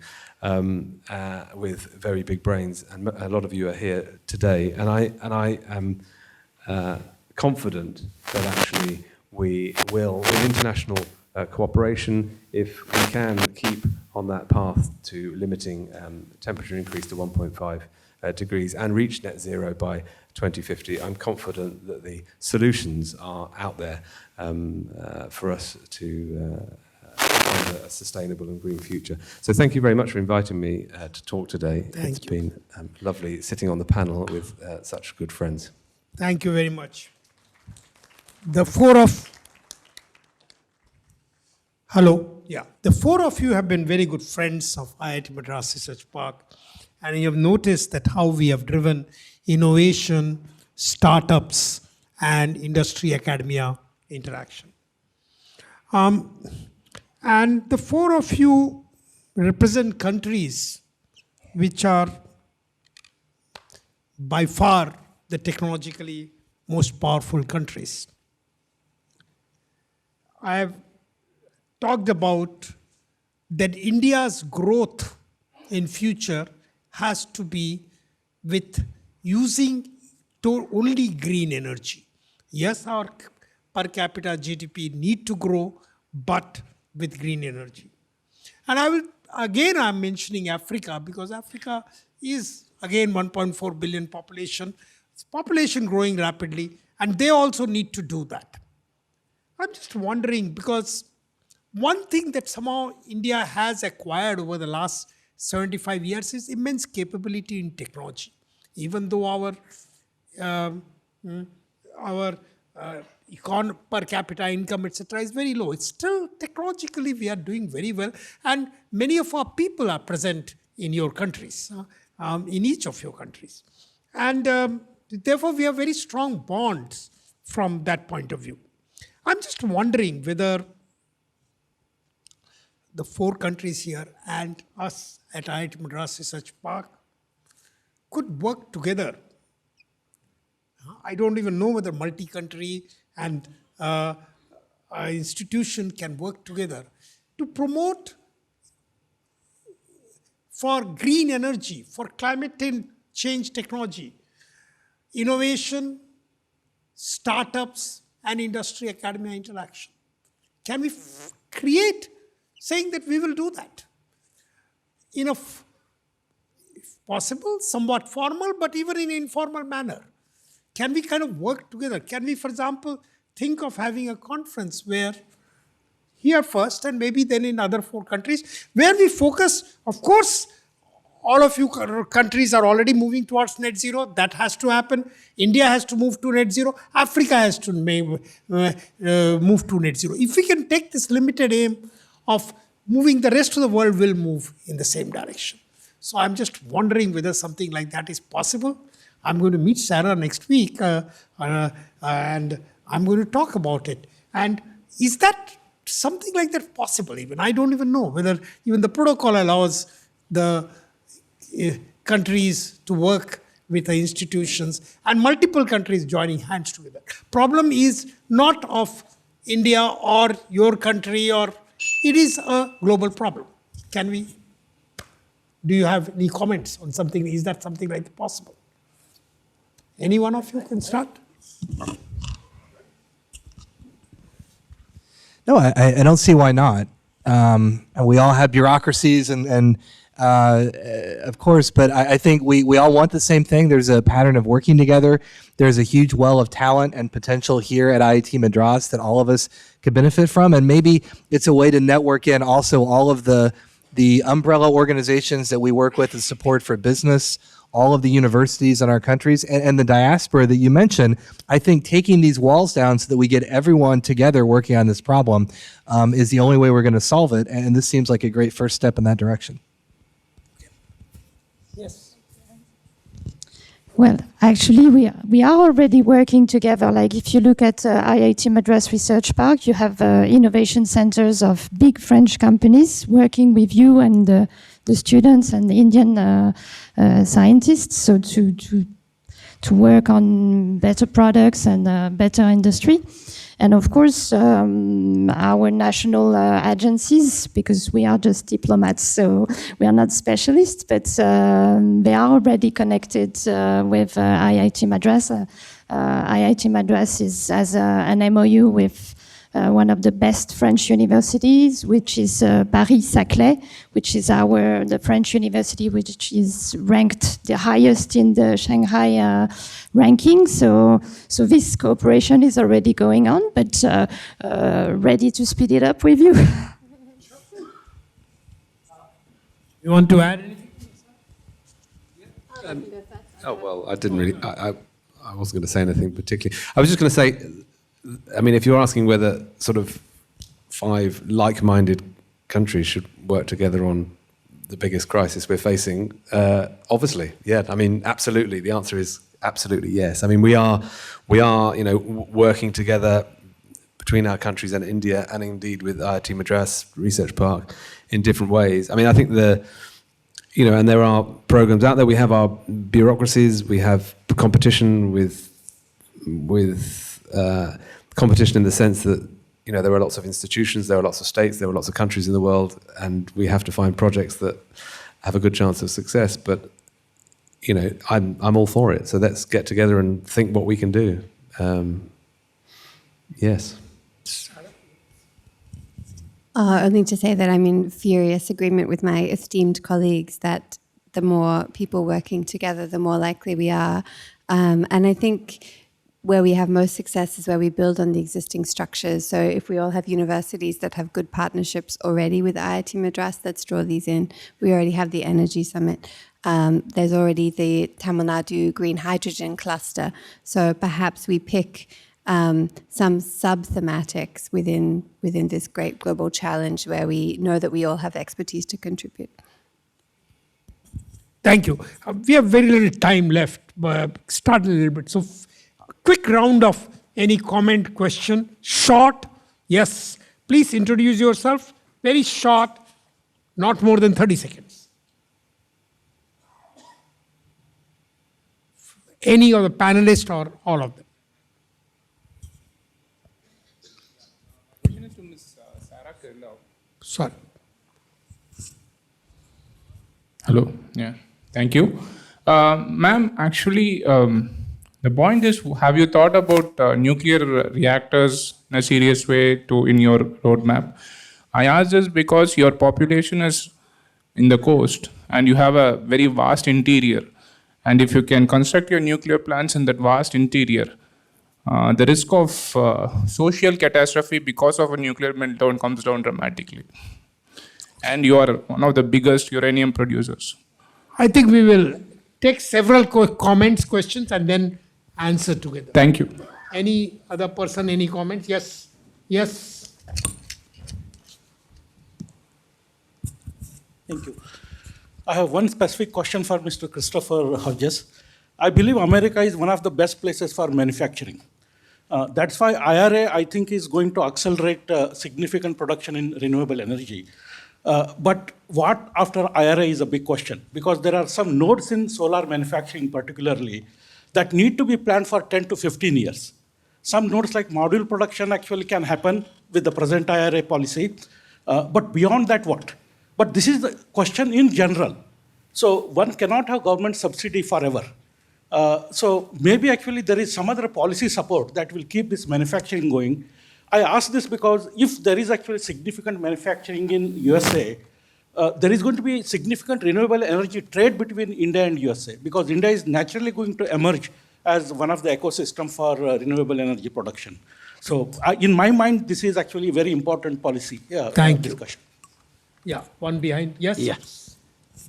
with very big brains, and a lot of you are here today. And I am confident that actually we will, with international cooperation, if we can keep on that path to limiting temperature increase to 1.5 degrees and reach net zero by 2050, I'm confident that the solutions are out there for us to find a sustainable and green future. So thank you very much for inviting me to talk today. It's been lovely sitting on the panel with such good friends. Thank you very much. The four of you have been very good friends of IIT Madras Research Park, and you have noticed that how we have driven innovation, startups, and industry academia interaction. And the four of you represent countries which are by far the technologically most powerful countries. I have talked about that India's growth in future has to be with using only green energy. Yes, our per capita GDP need to grow, but with green energy. And I'm mentioning Africa, because Africa is again 1.4 billion population. It's population growing rapidly, and they also need to do that. I'm just wondering, because one thing that somehow India has acquired over the last 75 years is immense capability in technology. Even though our per capita income, etc., is very low, it's still technologically we are doing very well, and many of our people are present in your countries, in each of your countries. And therefore we have very strong bonds from that point of view. I'm just wondering whether the 4 countries here and us at IIT Madras Research Park could work together. I don't even know whether multi-country and institution can work together to promote for green energy, for climate change technology, innovation, startups, and industry-academia interaction. Can we create, saying that we will do that in a, if possible, somewhat formal, but even in an informal manner? Can we kind of work together? Can we, for example, think of having a conference where here first and maybe then in other 4 countries, where we focus, of course, all of you countries are already moving towards net zero. That has to happen. India has to move to net zero. Africa has to move to net zero. If we can take this limited aim of moving, the rest of the world will move in the same direction. So I'm just wondering whether something like that is possible. I'm going to meet Sarah next week and I'm going to talk about it. And is that something like that possible even? I don't even know whether even the protocol allows the countries to work with the institutions and multiple countries joining hands together. Problem is not of India or your country, or it is a global problem. Can we, do you have any comments on something? Is that something like that possible? Any one of you can start? No, I don't see why not. And we all have bureaucracies and of course, but I think we all want the same thing. There's a pattern of working together. There's a huge well of talent and potential here at IIT Madras that all of us could benefit from. And maybe it's a way to network in also all of the umbrella organizations that we work with and support for business, all of the universities in our countries, and the diaspora that you mentioned. I think taking these walls down so that we get everyone together working on this problem is the only way we're going to solve it. And this seems like a great first step in that direction. Yes. Well, actually, we are already working together. Like if you look at IIT Madras Research Park, you have innovation centers of big French companies working with you and the students and the Indian scientists. So to work on better products and better industry. And of course, our national agencies, because we are just diplomats, so we are not specialists, but they are already connected with IIT Madras. IIT Madras has an MOU with one of the best French universities, which is Paris-Saclay, which is the French university which is ranked the highest in the Shanghai ranking. So this cooperation is already going on, but ready to speed it up with you. You want to add anything? Oh, well, I didn't really, I wasn't going to say anything particularly. I was just going to say, I mean, if you're asking whether sort of 5 like-minded countries should work together on the biggest crisis we're facing, obviously, yeah. I mean, absolutely. The answer is absolutely yes. I mean, we are, working together between our countries and India, and indeed with IIT Madras Research Park in different ways. I mean, I think and there are programs out there. We have our bureaucracies. We have competition with competition in the sense that there are lots of institutions, there are lots of states, there are lots of countries in the world, and we have to find projects that have a good chance of success. But I'm all for it. So let's get together and think what we can do. Yes. Only to say that I'm in furious agreement with my esteemed colleagues that the more people working together, the more likely we are. And I think where we have most success is where we build on the existing structures. So if we all have universities that have good partnerships already with IIT Madras, let's draw these in. We already have the Energy Summit. There's already the Tamil Nadu Green Hydrogen Cluster. So perhaps we pick some sub-thematics within this great global challenge where we know that we all have expertise to contribute. Thank you. We have very little time left, but start a little bit. So quick round of Any comment, question? Short? Yes. Please introduce yourself. Very short, not more than 30 seconds. Any of the panelists or all of them. Question is to Ms. Sarah Kirlau. Sorry. Hello. Yeah. Thank you. Ma'am, actually, the point is, have you thought about nuclear reactors in a serious way in your roadmap? I ask this because your population is in the coast and you have a very vast interior. And if you can construct your nuclear plants in that vast interior, the risk of social catastrophe because of a nuclear meltdown comes down dramatically. And you are one of the biggest uranium producers. I think we will take several comments, questions, and then answer together. Thank you. Any other person, any comments? Yes. Yes. Thank you. I have one specific question for Mr. Christopher Hodges. I believe America is one of the best places for manufacturing. That's why IRA, I think, is going to accelerate significant production in renewable energy. But what after IRA is a big question, because there are some nodes in solar manufacturing particularly that need to be planned for 10 to 15 years. Some nodes like module production actually can happen with the present IRA policy, but beyond that, what? But this is the question in general. So one cannot have government subsidy forever. So maybe actually there is some other policy support that will keep this manufacturing going. I ask this because if there is actually significant manufacturing in USA, there is going to be significant renewable energy trade between India and USA, because India is naturally going to emerge as one of the ecosystem for renewable energy production. So in my mind, this is actually a very important policy discussion. Yeah, one behind. Yes. Yes.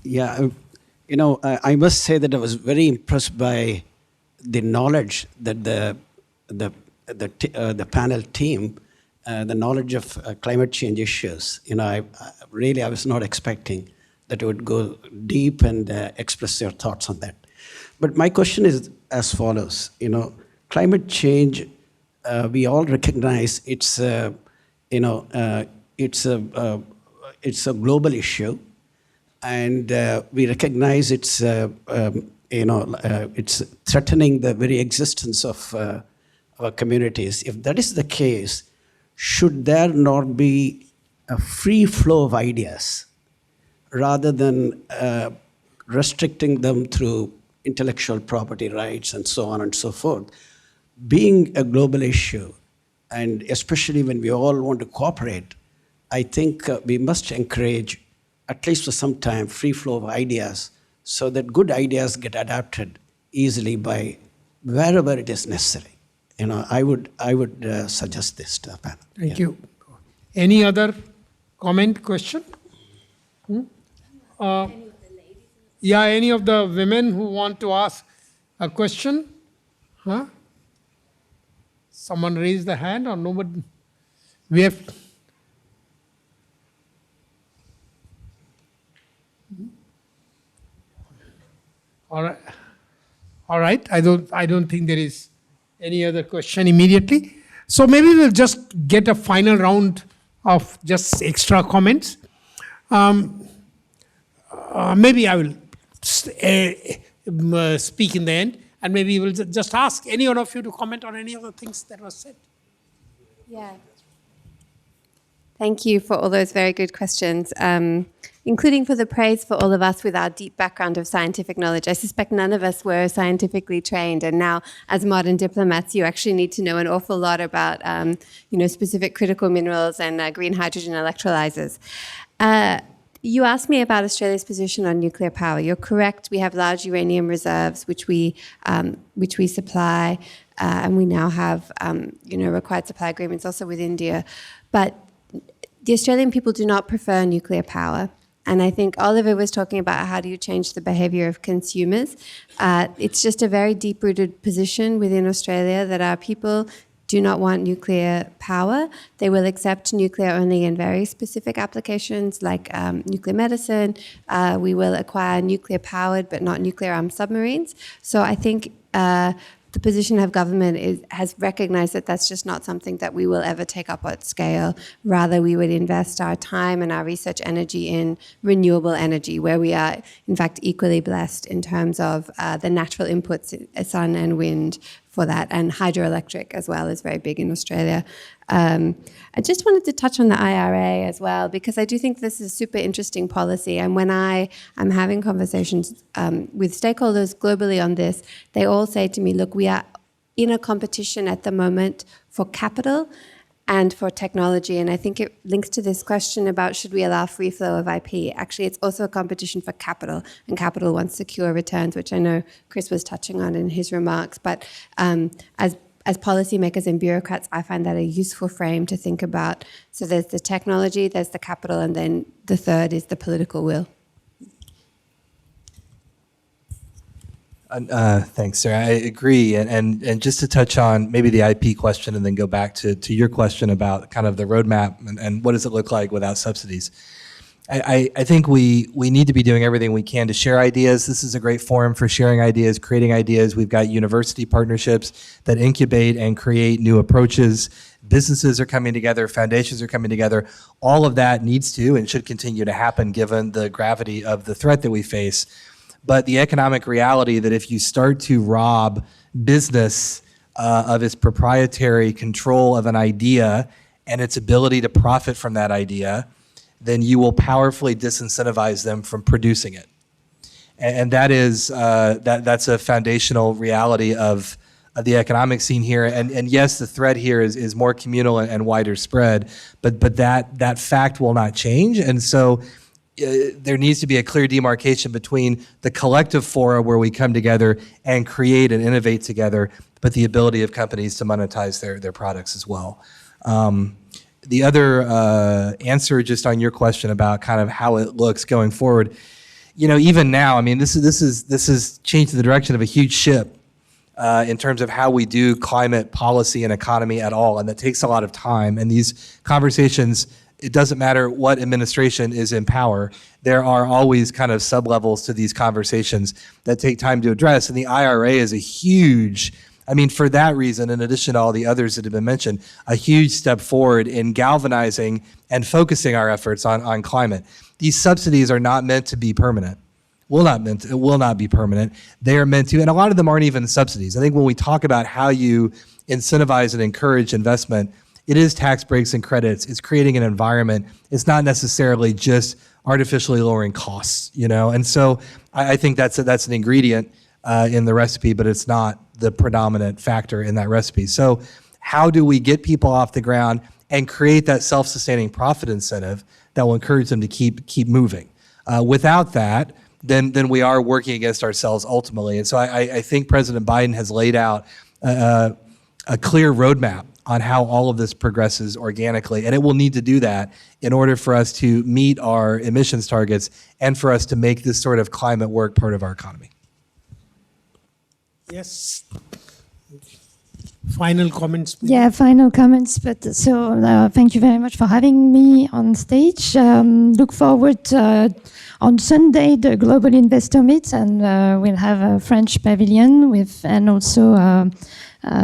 Yeah. I must say that I was very impressed by the knowledge that the panel team, the knowledge of climate change issues. I was not expecting that it would go deep and express your thoughts on that. But my question is as follows. Climate change, we all recognize it's a global issue, and we recognize it's threatening the very existence of our communities. If that is the case, should there not be a free flow of ideas rather than restricting them through intellectual property rights and so on and so forth? Being a global issue, and especially when we all want to cooperate, I think we must encourage, at least for some time, free flow of ideas so that good ideas get adapted easily by wherever it is necessary. I would suggest this to the panel. Thank you. Any other comment, question? Any of the women who want to ask a question? Huh? Someone raised the hand or nobody? We have. All right. I don't think there is any other question immediately. So maybe we'll just get a final round of just extra comments. Maybe I will speak in the end, and maybe we'll just ask any one of you to comment on any of the things that was said. Yeah. Thank you for all those very good questions, including for the praise for all of us with our deep background of scientific knowledge. I suspect none of us were scientifically trained, and now as modern diplomats, you actually need to know an awful lot about specific critical minerals and green hydrogen electrolyzers. You asked me about Australia's position on nuclear power. You're correct. We have large uranium reserves, which we supply, and we now have required supply agreements also with India. But the Australian people do not prefer nuclear power. And I think Oliver was talking about how do you change the behavior of consumers. It's just a very deep-rooted position within Australia that our people do not want nuclear power. They will accept nuclear only in very specific applications like nuclear medicine. We will acquire nuclear-powered but not nuclear-armed submarines. So I think the position of government has recognized that that's just not something that we will ever take up at scale. Rather, we would invest our time and our research energy in renewable energy, where we are, in fact, equally blessed in terms of the natural inputs, sun and wind, for that, and hydroelectric as well is very big in Australia. I just wanted to touch on the IRA as well, because I do think this is a super interesting policy. And when I am having conversations with stakeholders globally on this, they all say to me, look, we are in a competition at the moment for capital and for technology. And I think it links to this question about should we allow free flow of IP. Actually, it's also a competition for capital, and capital wants secure returns, which I know Chris was touching on in his remarks. But as policymakers and bureaucrats, I find that a useful frame to think about. So there's the technology, there's the capital, and then the third is the political will. Thanks, Sarah. I agree. And just to touch on maybe the IP question and then go back to your question about kind of the roadmap and what does it look like without subsidies. I think we need to be doing everything we can to share ideas. This is a great forum for sharing ideas, creating ideas. We've got university partnerships that incubate and create new approaches. Businesses are coming together, foundations are coming together. All of that needs to and should continue to happen given the gravity of the threat that we face. But the economic reality that if you start to rob business of its proprietary control of an idea and its ability to profit from that idea, then you will powerfully disincentivize them from producing it. And that is that's a foundational reality of the economic scene here. And yes, the threat here is more communal and wider spread, but that fact will not change. And so there needs to be a clear demarcation between the collective fora where we come together and create and innovate together, but the ability of companies to monetize their products as well. The other answer just on your question about kind of how it looks going forward, even now, I mean, this is changed the direction of a huge ship in terms of how we do climate policy and economy at all, and that takes a lot of time. And these conversations, it doesn't matter what administration is in power, there are always kind of sub-levels to these conversations that take time to address. And the IRA is a huge, for that reason, in addition to all the others that have been mentioned, a huge step forward in galvanizing and focusing our efforts on climate. These subsidies are not meant to be permanent. It will not be permanent. They are meant to, and a lot of them aren't even subsidies. I think when we talk about how you incentivize and encourage investment, it is tax breaks and credits. It's creating an environment. It's not necessarily just artificially lowering costs, And so I think that's an ingredient in the recipe, but it's not the predominant factor in that recipe. So how do we get people off the ground and create that self-sustaining profit incentive that will encourage them to keep moving? Without that, then we are working against ourselves ultimately. And so I think President Biden has laid out a clear roadmap on how all of this progresses organically. And it will need to do that in order for us to meet our emissions targets and for us to make this sort of climate work part of our economy. Yes. Final comments, please. Yeah, final comments. But so thank you very much for having me on stage. Look forward on Sunday the Global Investor Meet, and we'll have a French pavilion and also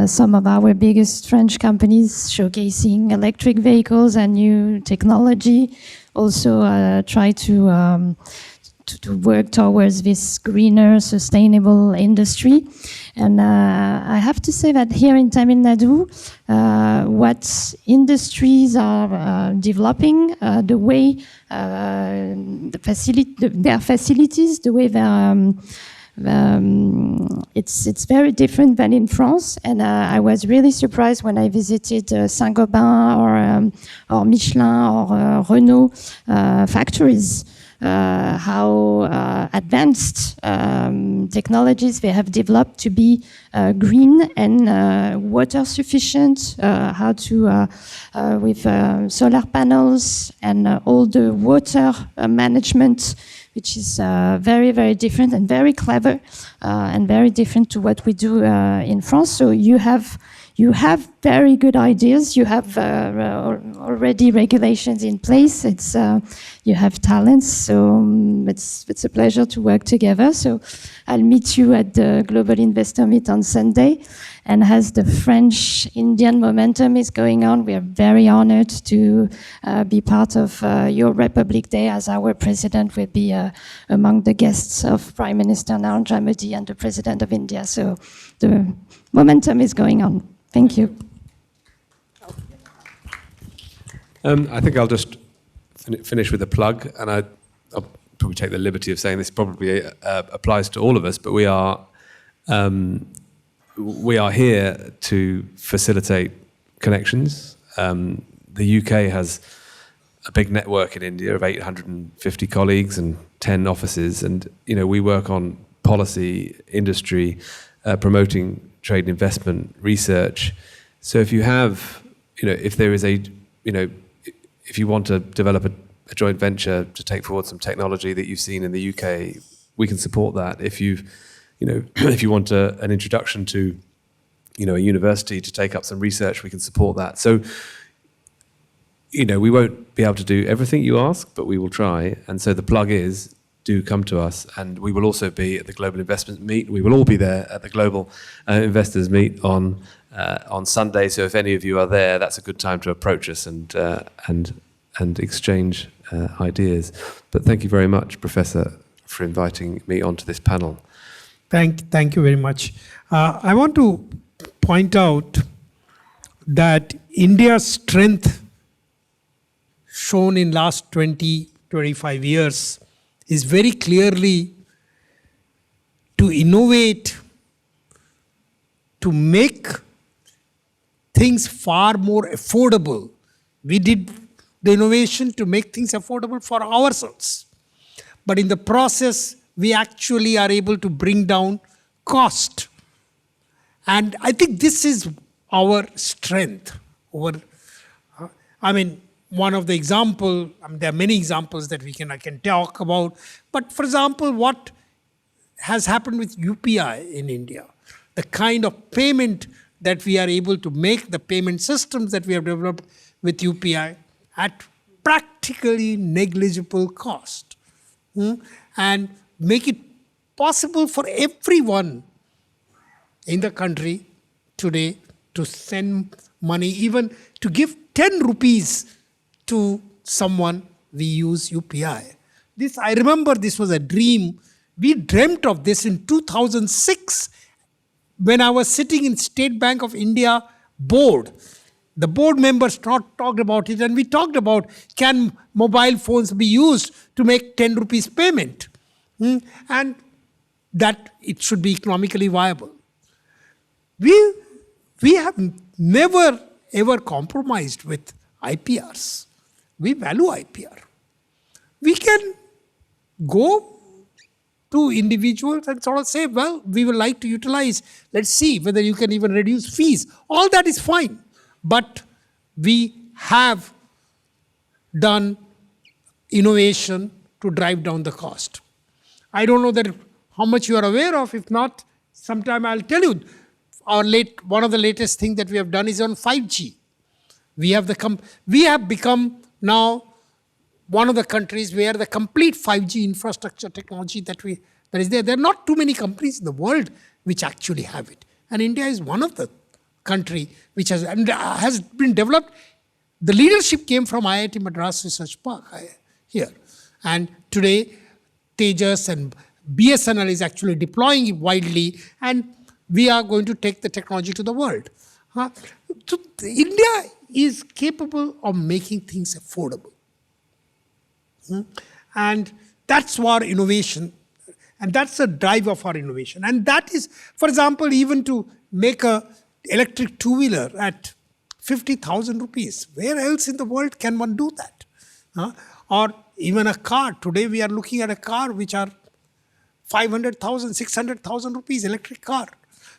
some of our biggest French companies showcasing electric vehicles and new technology. Also try to work towards this greener, sustainable industry. And I have to say that here in Tamil Nadu, what industries are developing, the way their facilities, the way it's very different than in France. And I was really surprised when I visited Saint-Gobain or Michelin or Renault factories. How advanced technologies they have developed to be green and water sufficient, how to, with solar panels and all the water management, which is very, very different and very clever and very different to what we do in France. So you have very good ideas. You have already regulations in place. It's you have talents. So it's a pleasure to work together. So I'll meet you at the Global Investor Meet on Sunday. And as the French-Indian momentum is going on, we are very honored to be part of your Republic Day, as our president will be among the guests of Prime Minister Narendra Modi and the President of India. So the momentum is going on. Thank you. I think I'll just finish with a plug, and I'll probably take the liberty of saying this probably applies to all of us, but we are here to facilitate connections. The UK has a big network in India of 850 colleagues and 10 offices, and we work on policy, industry, promoting trade and investment, research. So if you have, if there is if you want to develop a joint venture to take forward some technology that you've seen in the UK, we can support that. If if you want an introduction to, a university to take up some research, we can support that. So, we won't be able to do everything you ask, but we will try. And so the plug is, do come to us, and we will also be at the Global Investment Meet. We will all be there at the Global Investors Meet on Sunday. So if any of you are there, that's a good time to approach us and exchange ideas. But thank you very much, Professor, for inviting me onto this panel. Thank you very much. I want to point out that India's strength shown in last 20, 25 years is very clearly to innovate, to make things far more affordable. We did the innovation to make things affordable for ourselves. But in the process, we actually are able to bring down cost. And I think this is our strength. One of the examples, there are many examples that I can talk about. But for example, what has happened with UPI in India, the kind of payment that we are able to make, the payment systems that we have developed with UPI at practically negligible cost, and make it possible for everyone in the country today to send money, even to give 10 rupees to someone, we use UPI. I remember this was a dream. We dreamt of this in 2006 when I was sitting in State Bank of India board. The board members talked about it, and we talked about, can mobile phones be used to make 10 rupees payment? And that it should be economically viable. We have never ever compromised with IPRs. We value IPR. We can go to individuals and sort of say, well, we would like to utilize, let's see whether you can even reduce fees. All that is fine. But we have done innovation to drive down the cost. I don't know how much you are aware of. If not, sometime I'll tell you. One of the latest things that we have done is on 5G. We have become now one of the countries where the complete 5G infrastructure technology that is there. There are not too many companies in the world which actually have it. And India is one of the country which has been developed. The leadership came from IIT Madras Research Park here. And today, Tejas and BSNL is actually deploying it widely, and we are going to take the technology to the world. So India is capable of making things affordable. And that's our innovation, and that's the drive of our innovation. And that is, for example, even to make an electric two-wheeler at 50,000 rupees. Where else in the world can one do that? Or even a car. Today we are looking at a car which are 500,000, 600,000 rupees, electric car.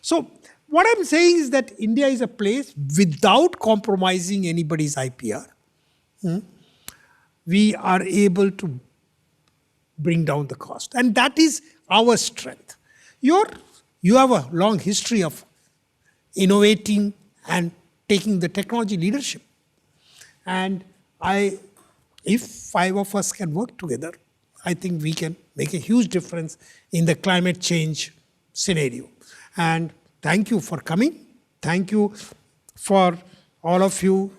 So what I'm saying is that India is a place without compromising anybody's IPR. We are able to bring down the cost. And that is our strength. You have a long history of innovating and taking the technology leadership. And I if 5 of us can work together, I think we can make a huge difference in the climate change scenario. And thank you for coming. Thank you for all of you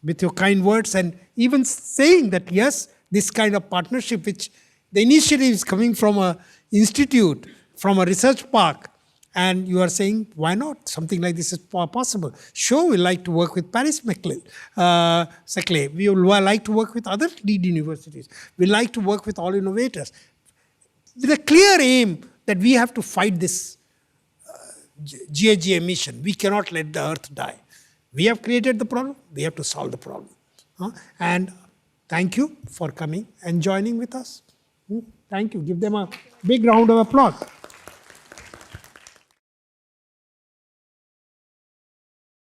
with your kind words and even saying that, yes, this kind of partnership, which the initiative is coming from an institute, from a research park, and you are saying, why not? Something like this is possible. Sure, we like to work with Paris Saclay. We will like to work with other lead universities. We like to work with all innovators. With a clear aim that we have to fight this GHG emission. We cannot let the earth die. We have created the problem. We have to solve the problem. And thank you for coming and joining with us. Thank you. Give them a big round of applause.